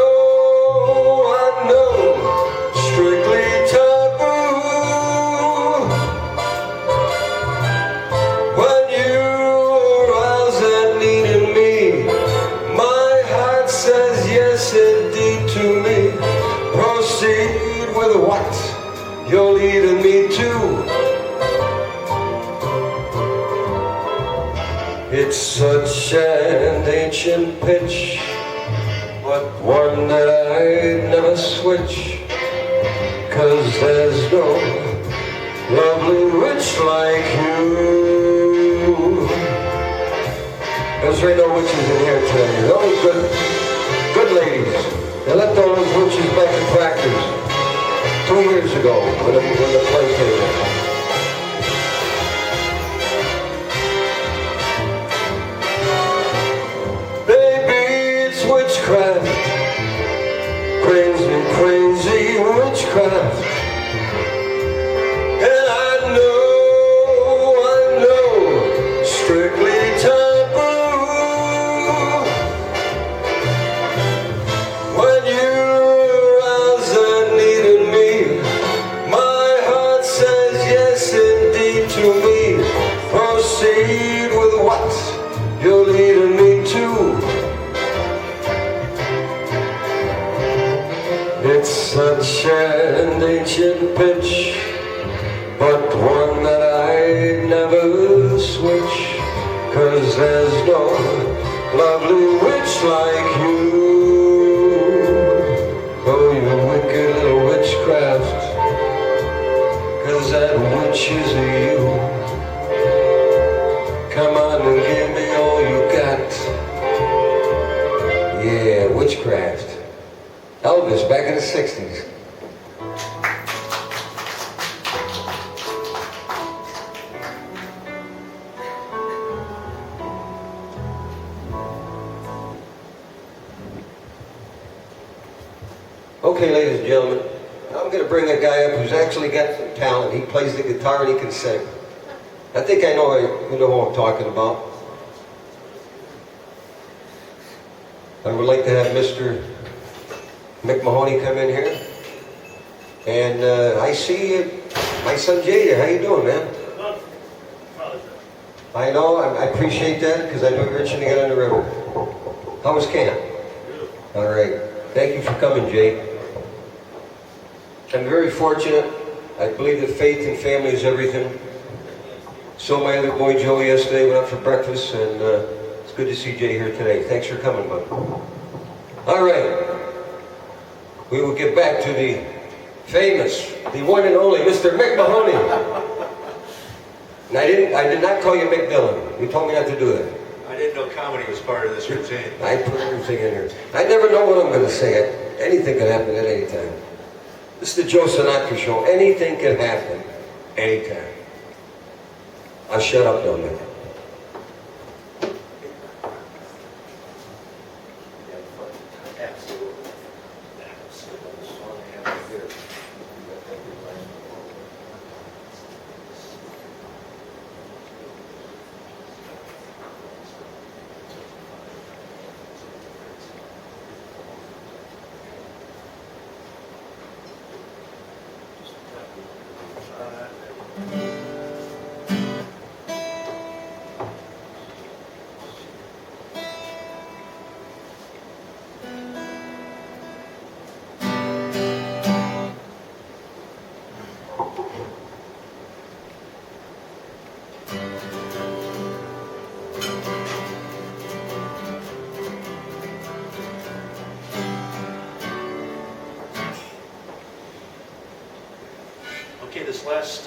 strictly taboo. When you arouse that need in me, my heart says yes indeed to me. Proceed with what you're leading me to. It's such an ancient pitch, but one that I'd never switch. 'Cause there's no lovely witch like you. There's no witches in here today. There's only good ladies. They left all those witches back in practice 2 years ago when the play came in. Witchcraft, crazy, crazy witchcraft. And I know sunshine and ancient pitch, but one that I never switch, 'cause there's no lovely witch like you. Oh, you wicked little witchcraft, 'cause that witch is you. Come on and give me all you got. Yeah, witchcraft. Elvis back in the 60s. Okay, ladies and gentlemen, I'm going to bring a guy up who's actually got some talent. He plays the guitar and he can sing. I think you know who I'm talking about. I would like to have Mr. Mick Mahoney come in here. And I see my son Jay there. How you doing, man? I know, I appreciate that because I know you're itching to get on the river. How was camp? All right. Thank you for coming, Jay. I'm very fortunate. I believe that faith and family is everything. Saw my other boy Joe yesterday, went out for breakfast, and it's good to see Jay here today. Thanks for coming, bud. All right. We will get back to the famous, the one and only Mr. Mick Mahoney. And I did not call you Mick Dillon. You told me not to do that. I didn't know comedy was part of this routine. I put everything in here. I never know what I'm going to say. Anything can happen at any time. This is the Joe Sinatra show. Anything can happen anytime. I'll shut up now, man. Okay, this last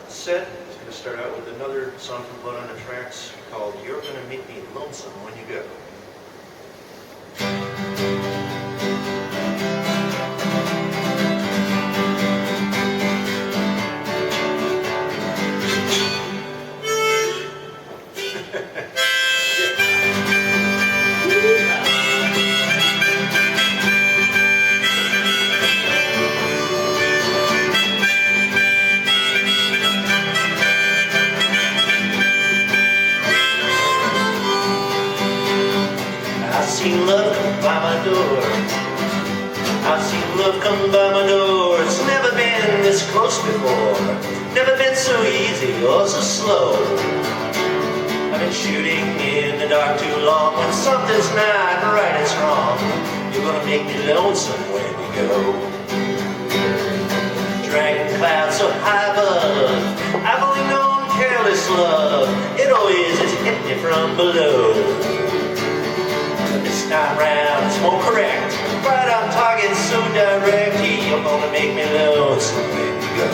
set is going to start out with another song from Blood on the Tracks called You're Gonna Make Me Lonesome When You Go. Seen love come by my door. I've seen love come by my door. It's never been this close before. Never been so easy or so slow. I've been shooting in the dark too long. When something's not right, it's wrong. You're gonna make me lonesome when you go. Dragging clouds so high above. I've only known careless love. It always is hit me from below. This time round it's more correct. Right on target, so direct. You're gonna make me lonesome when you go.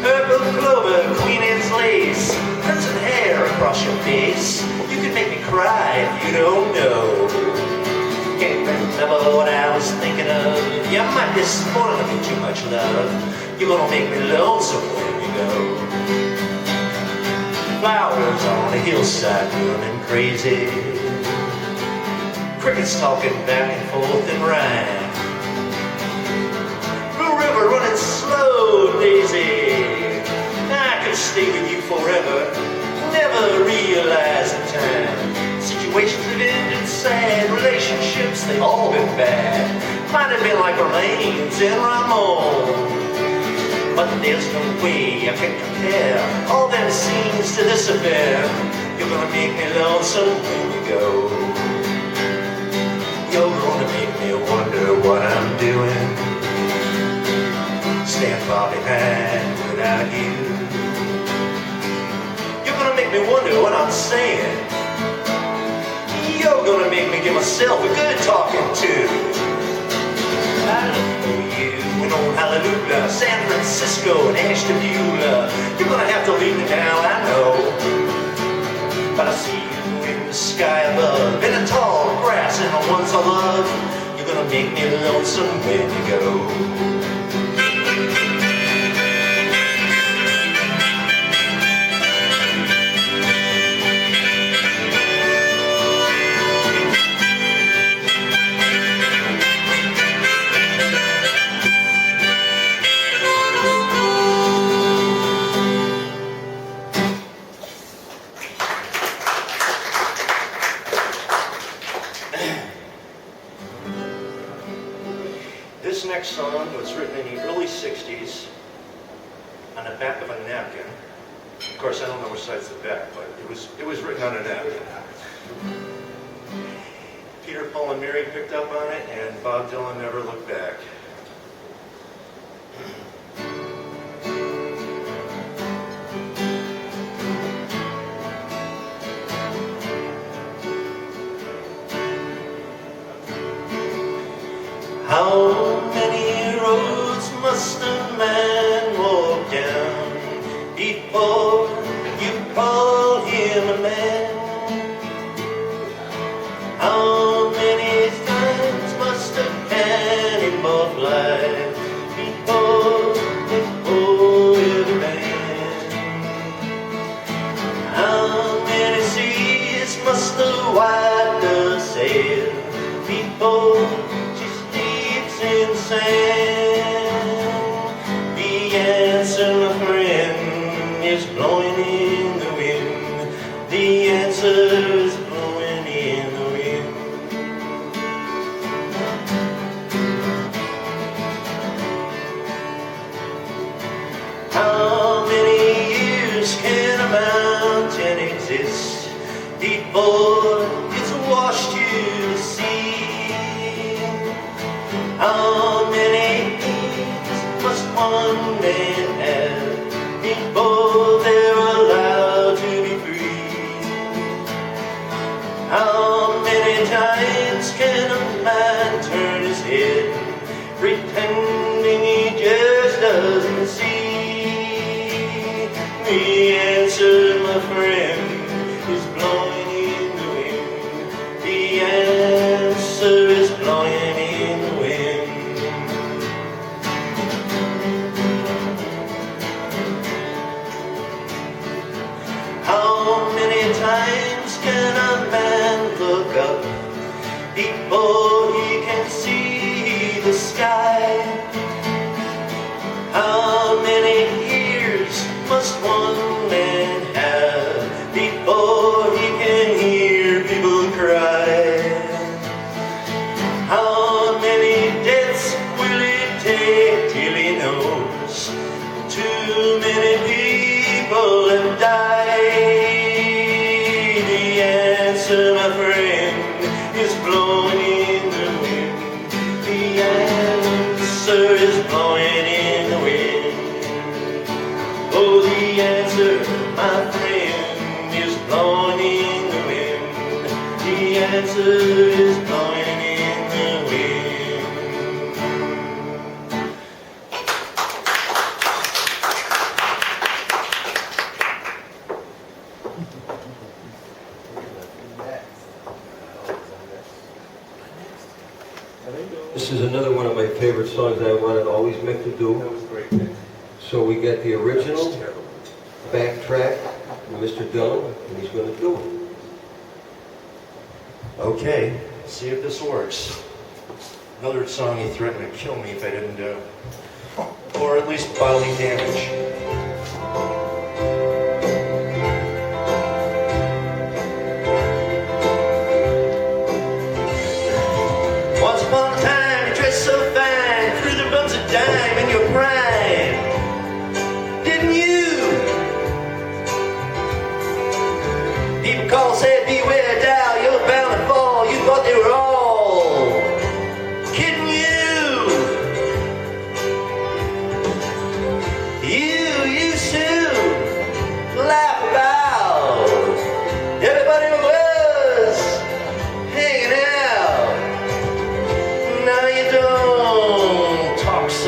Purple clover, Queen Anne's lace, crimson hair across your face. You can make me cry if you don't know. Can't remember what I was thinking of. You might be spoiling me too much love. You're gonna make me lonesome when you go. Flowers on the hillside running crazy. Crickets talking back and forth in rhyme. Blue river running slow and lazy. I could stay with you forever. Never realize the time. Situations have ended sad. Relationships, they've all been bad. Might have been like Orleans and Ramon. But there's no way I can compare all them scenes to this affair. You're gonna make me lonesome when you go. You're gonna make me wonder what I'm behind without you. You're gonna make me wonder what I'm saying. You're gonna make me give myself a good talking to. I look for you in old Hallelujah, San Francisco and Ashtabula. You're gonna have to leave me now, I know. But I see you in the sky above, in the tall grass and the ones I love. You're gonna make me lonesome when you go. This next song was written in the early 60s on the back of a napkin. Of course, I don't know which side's the back, but it was written on a napkin. Peter, Paul, and Mary picked up on it, and Bob Dylan never looked back. How many roads must a man walk down before you call him a man? How many times must a cannonball fly before they call it a man? How many seas must the white dove sail before in sand? The answer, my friend, is blowing in the wind. The answer is blowing in the wind. How many years can a mountain exist before it's washed to the sea? How many things must one man have before they're allowed to be free? How many times can a man turn his head, pretending he just doesn't see? The answer, my friend, is blowing in the wind. The answer is blowing in the wind. How many times can a man look up before he can see the sky? How many years must one man have before he can hear people cry? How many deaths will it take till he knows too many people have died? The answer, my friend, is blowing in the wind. The answer is blowing in the wind. Oh, the answer, my friend, is blowing in the wind. The answer is blowing in the wind. This is another one of my favorite songs that I wanted always Mick to do. That was great, Nick. So we got the original, backtrack, from Mr. Dylan, and he's going to do it. Okay, see if this works. Another song he threatened to kill me if I didn't do. Or at least bodily damage. Once upon a time, you dressed so fine, threw the bumps of dime in your prime, didn't you? People call, said, beware, dial, you're bound to fall. You thought they were all kidding you.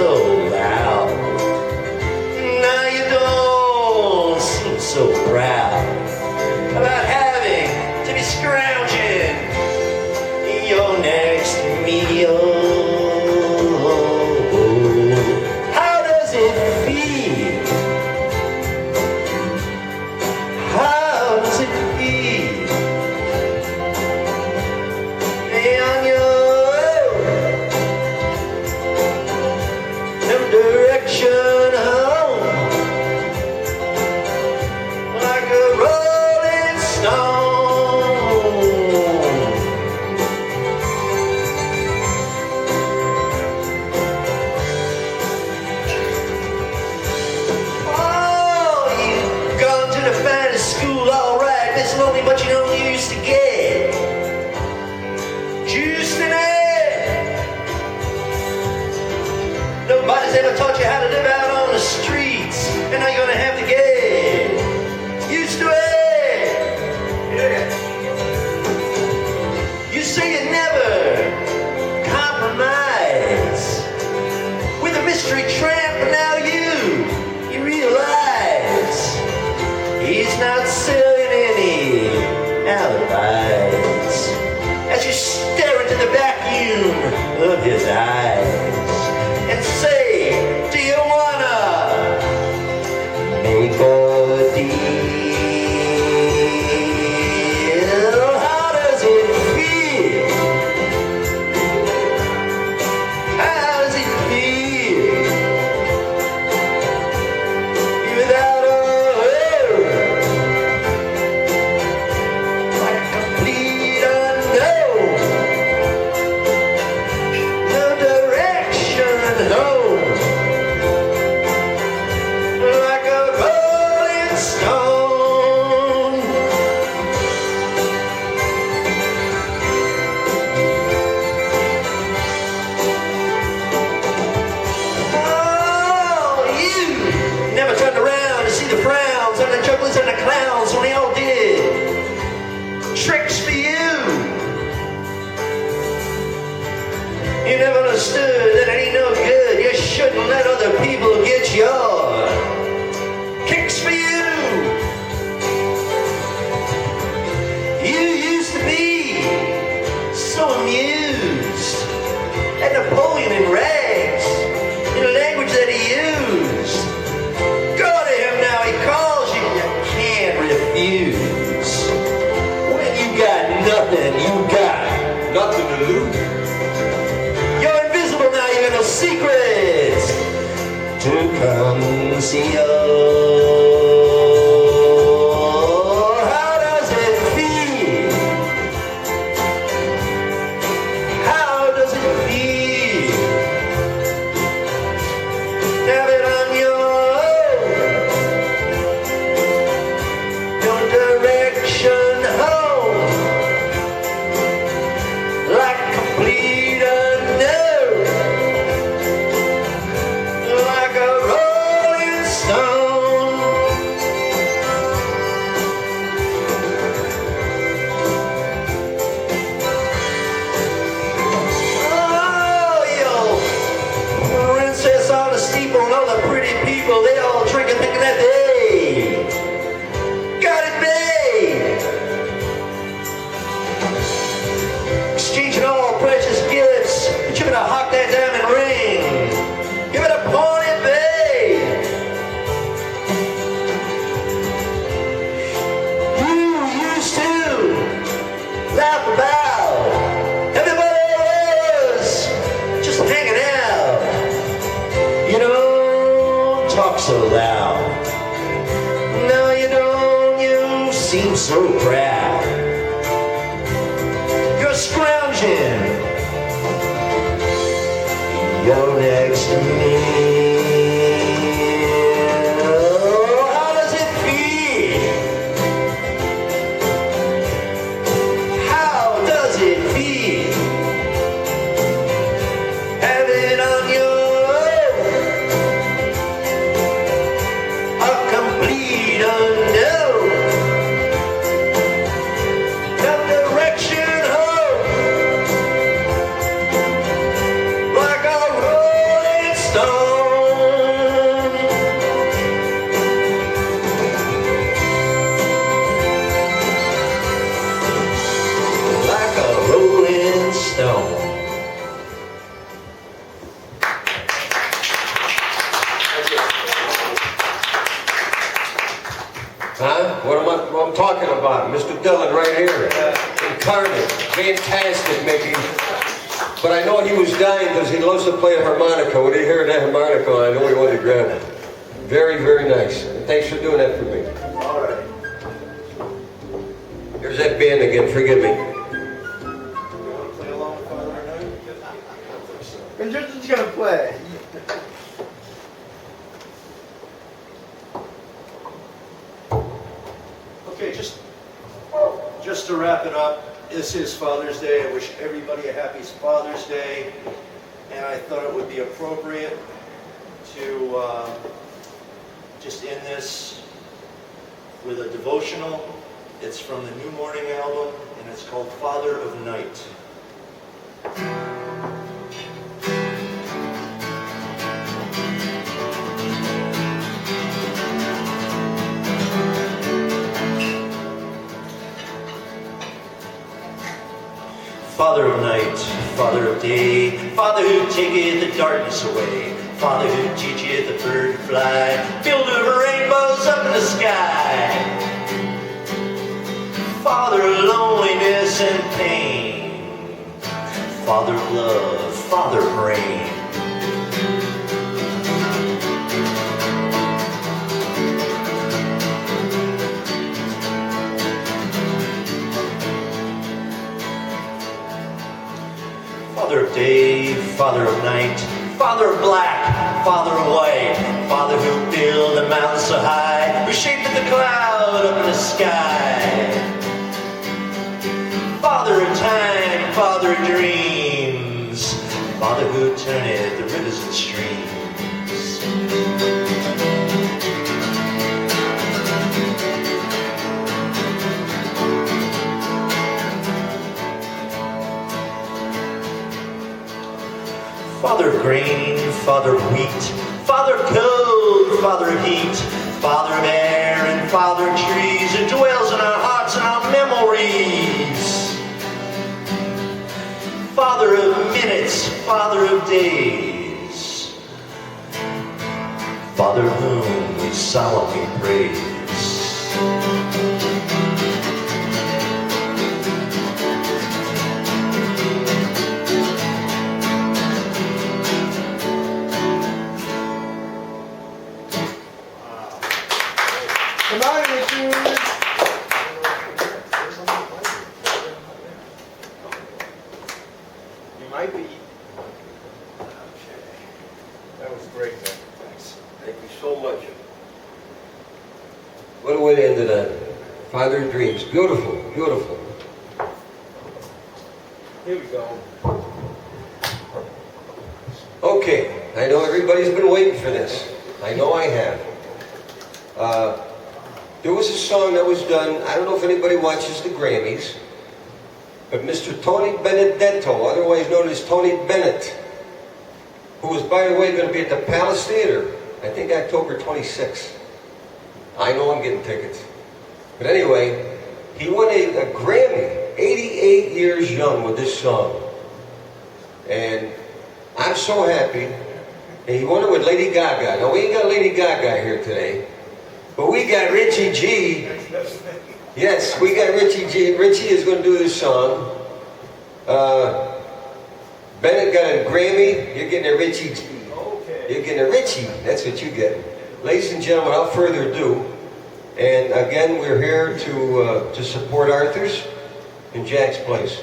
so loud. Now you don't seem so proud about having to be scrounging your next meal. How does it feel? How does it feel? On your own, no direction home, like a rolling stone. Oh, you've gone to the finest school, all right, Miss Lonely, but you don't used to get juice in it. Nobody's ever taught you how to live out on the streets, and now you're gonna have to get used to it. Yeah. You say you never compromise with a mystery tramp, but now you realize he's not selling any alibis as you stare into the vacuum of his eyes and say, do you wanna make a deal? How does it feel? How does it feel? Without a word, like a complete unknown, no direction home, like a rolling stone. Oh, you never turned around to see the frowns and the jugglers and the clowns when they all did tricks for you. You never understood that it ain't no good. You shouldn't let other people get your kicks for you. You used to be so amused at Napoleon in rags, in the language that he used. Go to him now, he calls you, you can't refuse. When you got nothing, you got Nothing to lose. you're invisible now, you got no secrets to conceal. How does it feel? How does it feel? Have it on your own, no direction home, like complete unknown, like a rolling stone. Oh, yo, princess on the steeple and all the pretty people, they all drinking, thinking that they got it made. Exchanging all precious gifts, but you're gonna hawk that diamond ring. Give it a pony, babe. You used to laugh about everybody was just hanging out. You don't talk so loud. No, you don't. You seem so proud. You're scrounging. You're next to me. How does it feel? How does it feel? Have it on your own, a complete unknown, no direction home, like a rolling stone. Like a rolling stone. Huh? What I'm talking about? Mr. Dillon right here. Incarnate. Fantastic making. But I know he was dying because he loves to play a harmonica. When he heard that harmonica, I know he wanted to grab it. Very, very nice. And thanks for doing that for me. All right. Here's that band again. Forgive me. You want to play along with Father of Night? And you're just gonna play. Okay, just to wrap it up, this is Father's Day. I wish everybody a happy Father's Day. And I thought it would be appropriate to just end this with a devotional. It's from the New Morning album, and it's called Father of Night. Father of night, Father of day, Father who taketh the darkness away, Father who teacheth the bird to fly, builder of rainbows up in the sky, Father of loneliness and pain, Father of love, Father of rain. Father of day, Father of night, Father of black, Father of white, Father who built the mountains so high, who shaped the cloud up in the sky. Father of time, Father of dreams, Father who turneth the rivers and streams. Father of grain, Father of wheat, Father of cold, Father of heat, Father of air and Father of trees, who dwells in our hearts and our memories. Father of minutes, Father of days, Father whom we solemnly praise. Come on, Richard. You might be. Okay. That was great, man. Thanks. Thank you so much. What a way to end it on. Father of Dreams. Beautiful, beautiful. Here we go. Okay, I know everybody's been waiting for this. I know I have. There was a song that was done, I don't know if anybody watches the Grammys, but Mr. Tony Benedetto, otherwise known as Tony Bennett, who was, by the way, going to be at the Palace Theater, I think October 26th. I know I'm getting tickets. But anyway, he won a Grammy, 88 years young with this song. And I'm so happy. And he won it with Lady Gaga. Now, we ain't got Lady Gaga here today. But we got Richie G. Yes, we got Richie G. Richie is going to do this song. Bennett got a Grammy. You're getting a Richie G. Okay. You're getting a Richie. That's what you get. Ladies and gentlemen, without further ado, and again, we're here to support Arthur's in Jack's Place.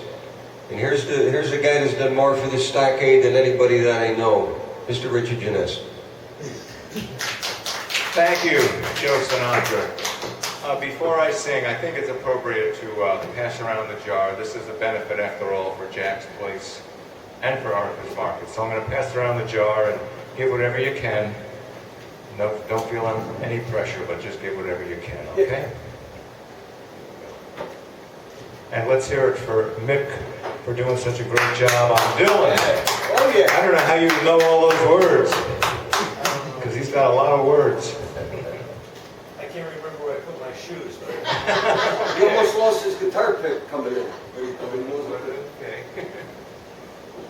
And here's the guy that's done more for this stockade than anybody that I know, Mr. Richard Genest. Thank you, Joe Sinatra. Before I sing, I think it's appropriate to pass around the jar. This is a benefit, after all, for Jack's Place and for Arthur's Market. So I'm going to pass around the jar and give whatever you can. No, don't feel any pressure, but just give whatever you can, okay? And let's hear it for Mick for doing such a great job on doing it. Oh, yeah. I don't know how you know all those words. Because he's got a lot of words. I can't remember where I put my shoes, but He almost lost his guitar pick coming in. Okay.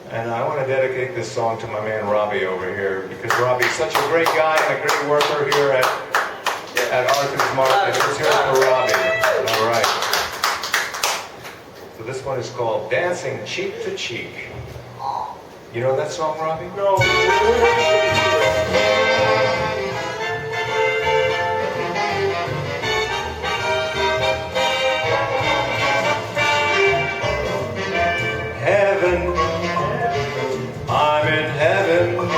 And I want to dedicate this song to my man Robbie over here, because Robbie's such a great guy and a great worker here at Arthur's Market. Let's hear it for Robbie. All right. So this one is called Dancing Cheek to Cheek. You know that song, Robbie? no. Heaven, I'm in heaven,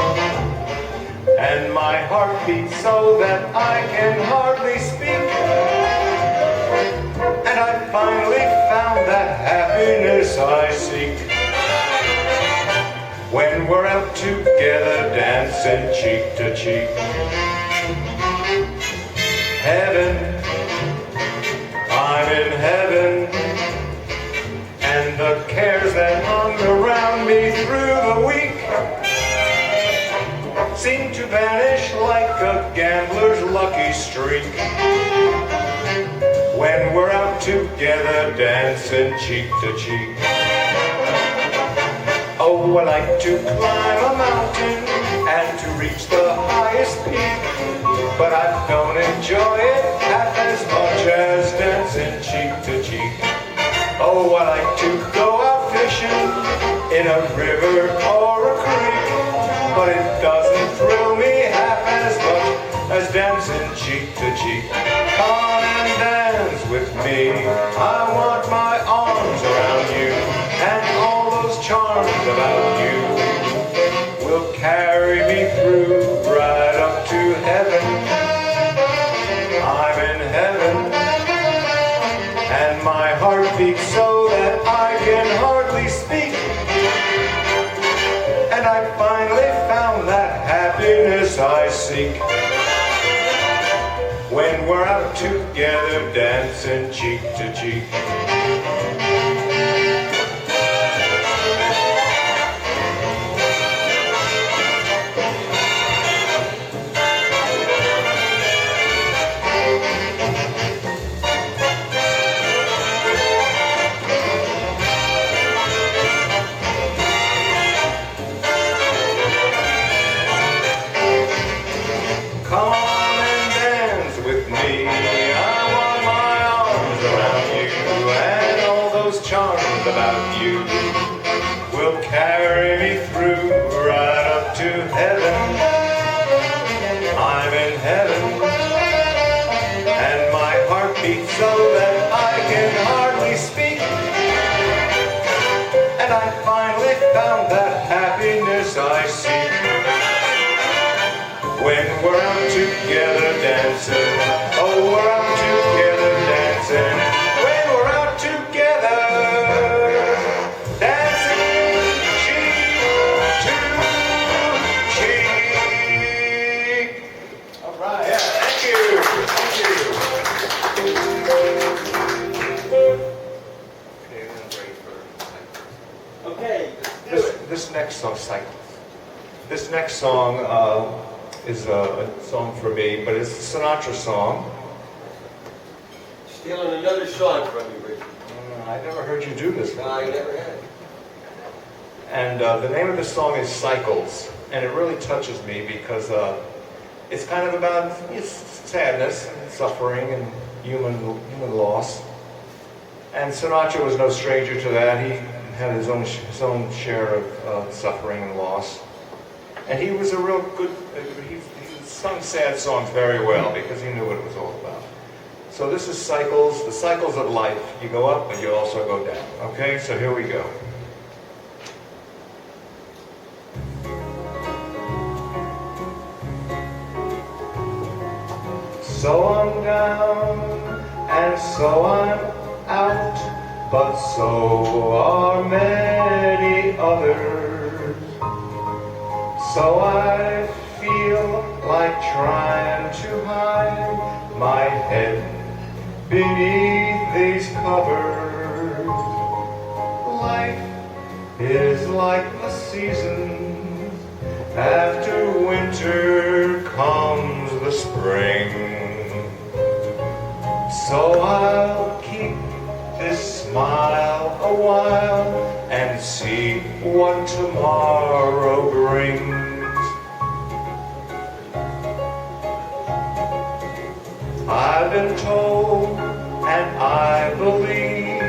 and my heart beats so that I can hardly speak. And I finally found that happiness I seek. When we're out together dancing cheek to cheek. Heaven, I'm in heaven, and the cares that hung around me through the week seem to vanish like a gambler's lucky streak. When we're out together dancing cheek to cheek. Oh, I like to climb a mountain and to reach the highest peak, but I don't enjoy it half as much as dancing cheek to cheek. Oh, I like to go out fishing in a river or a creek, but it doesn't thrill me half as much as dancing cheek to cheek. Come on and dance with me. I want my arms around you, and all those charms about you will carry me through right up to heaven. I'm in heaven, and my heart beats so that I can hardly speak. And I finally found that happiness I seek. When we're out together dancing cheek to cheek. Come on and dance with me. I want my arms around you, and all those charms about you will carry me through right up to heaven. I'm in heaven, and my heart beats so that I can hardly speak. And I finally found that happiness I seek. When we're out together dancing, oh, we're out together dancing. When we're out together dancing cheek to cheek. All right, yeah, thank you, Okay, This next song, Cycle. This next song is a song for me, but it's a Sinatra song. Stealing another song from you, Richard. I never heard you do this No, one. I never had. And the name of the song is Cycles, and it really touches me because it's kind of about sadness and suffering and human loss. And Sinatra was no stranger to that. He had his own share of suffering and loss. And he was a real good, he sung sad songs very well because he knew what it was all about. So this is Cycles, the cycles of life. You go up, but you also go down. Okay, so here we go. So I'm down, and so I'm out, but so are many others. So I feel like trying to hide my head beneath these covers. Life is like the seasons, After winter comes the spring. So I'll keep this smile a while and see what tomorrow brings. I've been told and I believe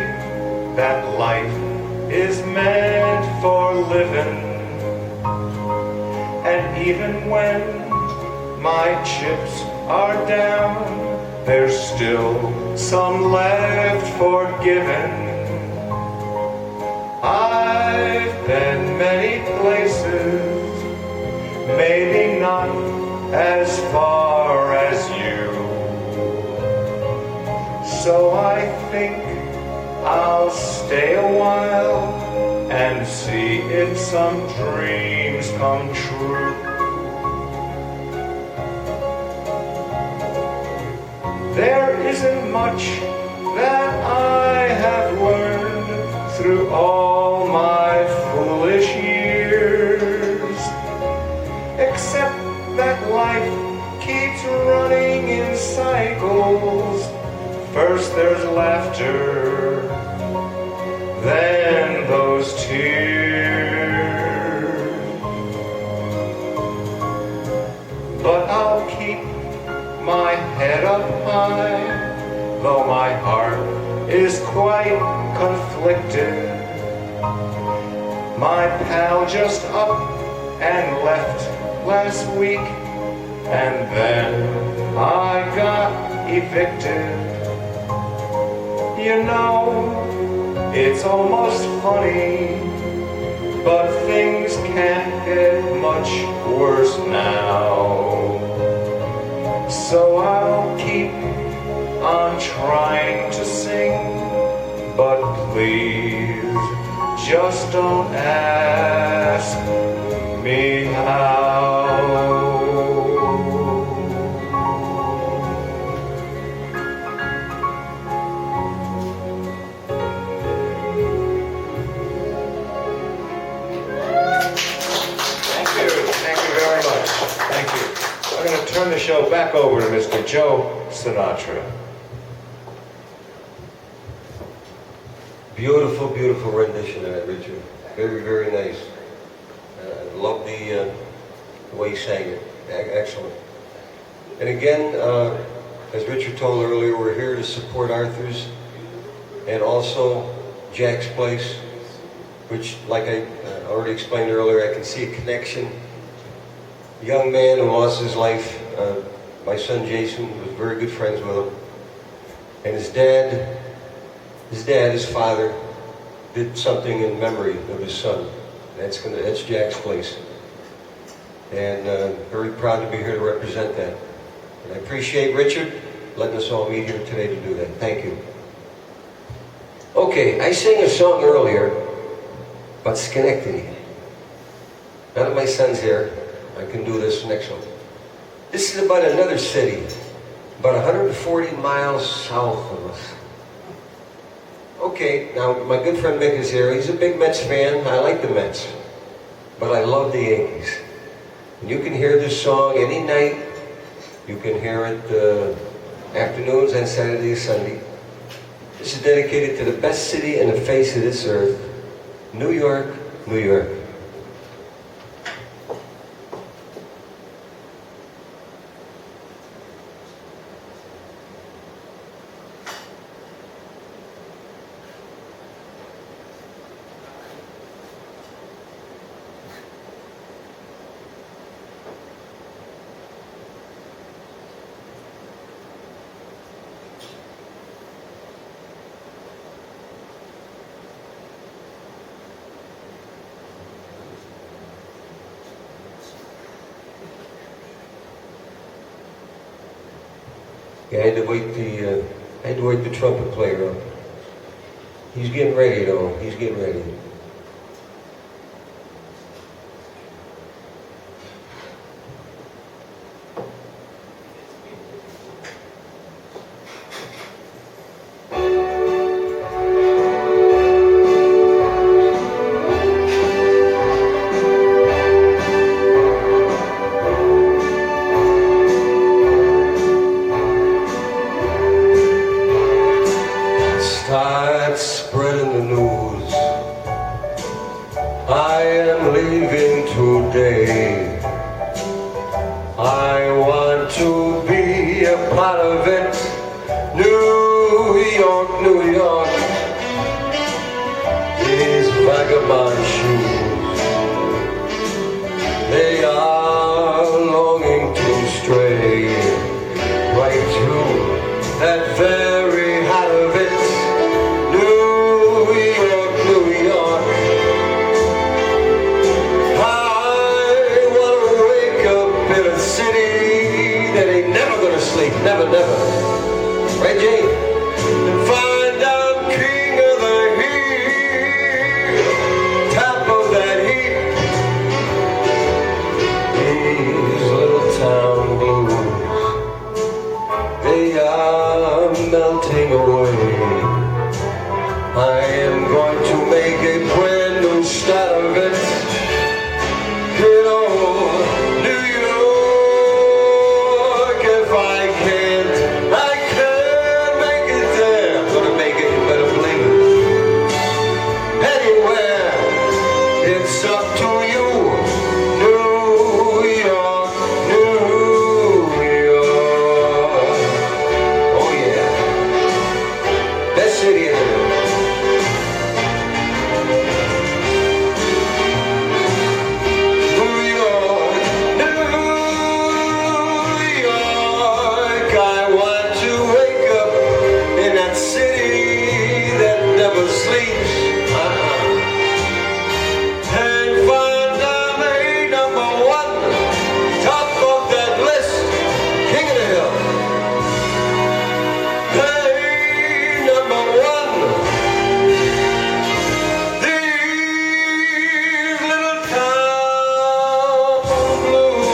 that life is meant for living. And even when my chips are down, there's still some left for giving. I've been many places, maybe not as far as you. So I think I'll stay a while and see if some dreams come true. There isn't much that I have learned through all my foolish years, except that life keeps running in cycles. First there's laughter, then those tears. But I'll keep my head up high, though my heart is quite conflicted. My pal just up and left last week, and then I got evicted. You know, it's almost funny, but things can't get much worse now. So I'll keep on trying to sing, but please just don't ask me how. I'm going to turn the show back over to Mr. Joe Sinatra. Beautiful, beautiful rendition of that, Richard. Very, very nice. Love the way he sang it. Excellent. And again, as Richard told earlier, we're here to support Arthur's and also Jack's Place, which, like I already explained earlier, I can see a connection. Young man who lost his life. My son Jason was very good friends with him, and his dad, his father, did something in memory of his son. That's Jack's Place, and very proud to be here to represent that. And I appreciate Richard letting us all meet here today to do that. Thank you. Okay, I sang a song earlier about Schenectady. Now that my son's here, I can do this next one. This is about another city, about 140 miles south of us. Okay, now my good friend Mick is here. He's a big Mets fan. I like the Mets, but I love the Yankees. And you can hear this song any night. You can hear it afternoons and Saturday and Sunday. This is dedicated to the best city in the face of this earth, New York, New York. Yeah, I had to wake the trumpet player up. He's getting ready though. He's getting ready. part of it. New York, New York, these vagabond shoes, they are longing to stray right to that very heart of it. New York, New York, I wanna wake up in a city that ain't never gonna sleep, never, never. Right, Jane? And find out king of the heap, top of that heap. These little town blues, they are melting away. I am going to make a brand new start of it. You know, New York, if I can't make it there. I'm gonna make it, you better believe it. Anywhere, it's up to you. New York, New York. Oh yeah, best city in the world. New York, New York, I want to wake up in that city that never sleeps, and find I'm a number one, top of that list, king of the hill. Hey, number one, these little town blues,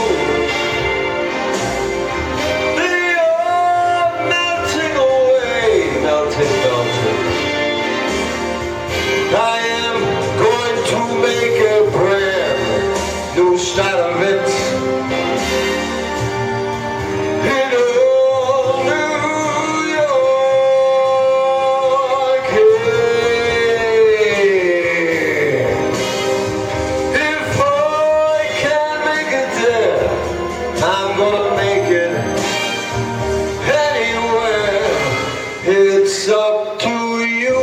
they are melting away, melting, melting. I am going to make a brand new start of it. In old New York, if I can't make it there, I'm gonna make it anywhere. It's up to you.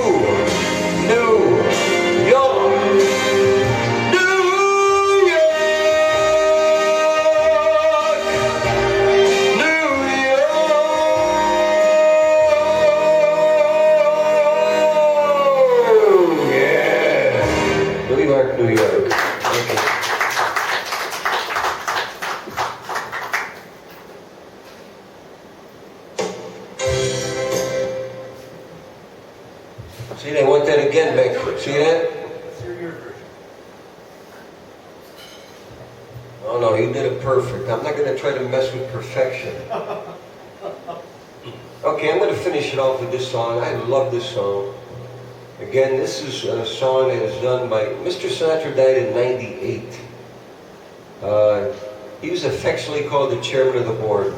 New York, New York, New York, yeah. New York, New York. Thank you. See, they want that again, Mick. See that? Let's hear your version. Oh no, you did it perfect. I'm not going to try to mess with perfection. Okay, I'm going to finish it off with this song. I love this song. Again, this is a song that is done by Mr. Sinatra. Died in '98. He was affectionately called the chairman of the board.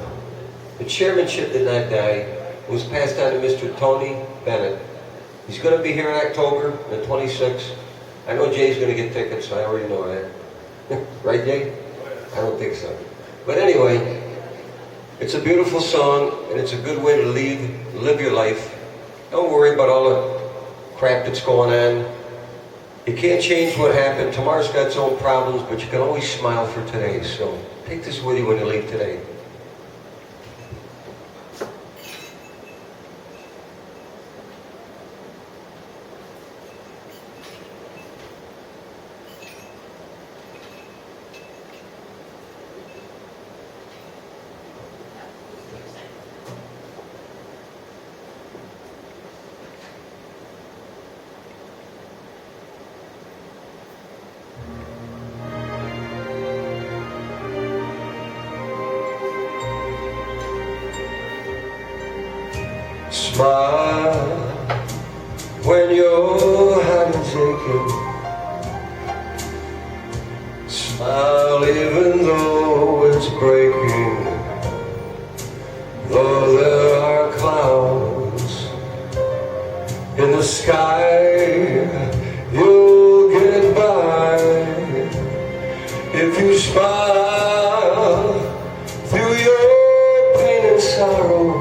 The chairmanship did not die. It was passed on to Mr. Tony Bennett. He's going to be here in October, the 26th. I know Jay's going to get tickets, I already know that. Right, Jay? I don't think so. But anyway, it's a beautiful song, and it's a good way to live your life. Don't worry about all the crap that's going on. You can't change what happened. Tomorrow's got its own problems, but you can always smile for today. So take this with you when you leave today. Smile when your heart is aching. Smile even though it's breaking. Though there are clouds in the sky, you'll get by if you smile through your pain and sorrow.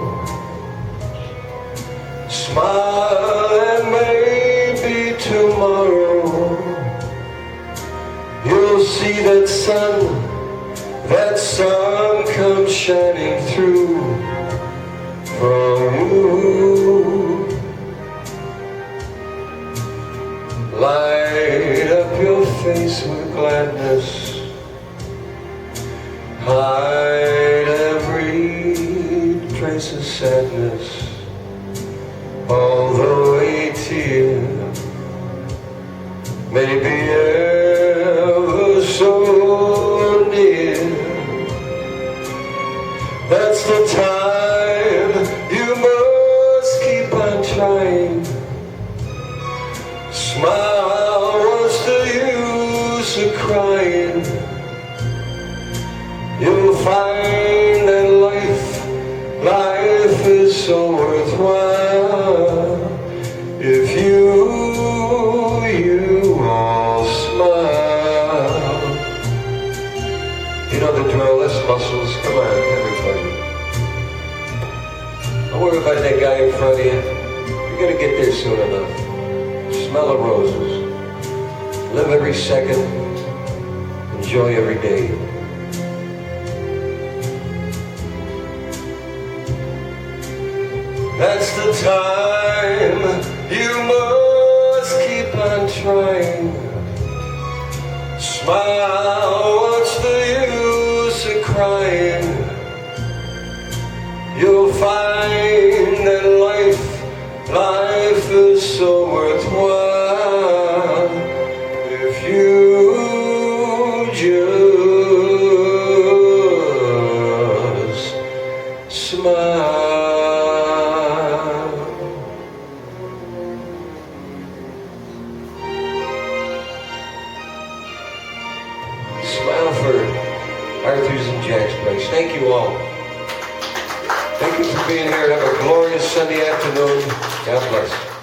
comes shining through from you. Light up your face with gladness, hide every trace of sadness, although a tear may be ever so near. That's the time you must keep on trying. Smile, what's the use of crying? You'll find that life is so worthwhile if you all smile. You know the drill, let's muscles, come on, everybody. Don't worry about that guy in front of you. You're gonna get there soon enough. Smell of roses. Live every second. Enjoy every day. That's the time you must keep on trying. Smile, what's the use of crying? You'll find that life is so worthwhile if you just smile. Smile for Arthur's and Jack's place. Thank you all. Thank you for being here. Have a glorious Sunday afternoon. God bless.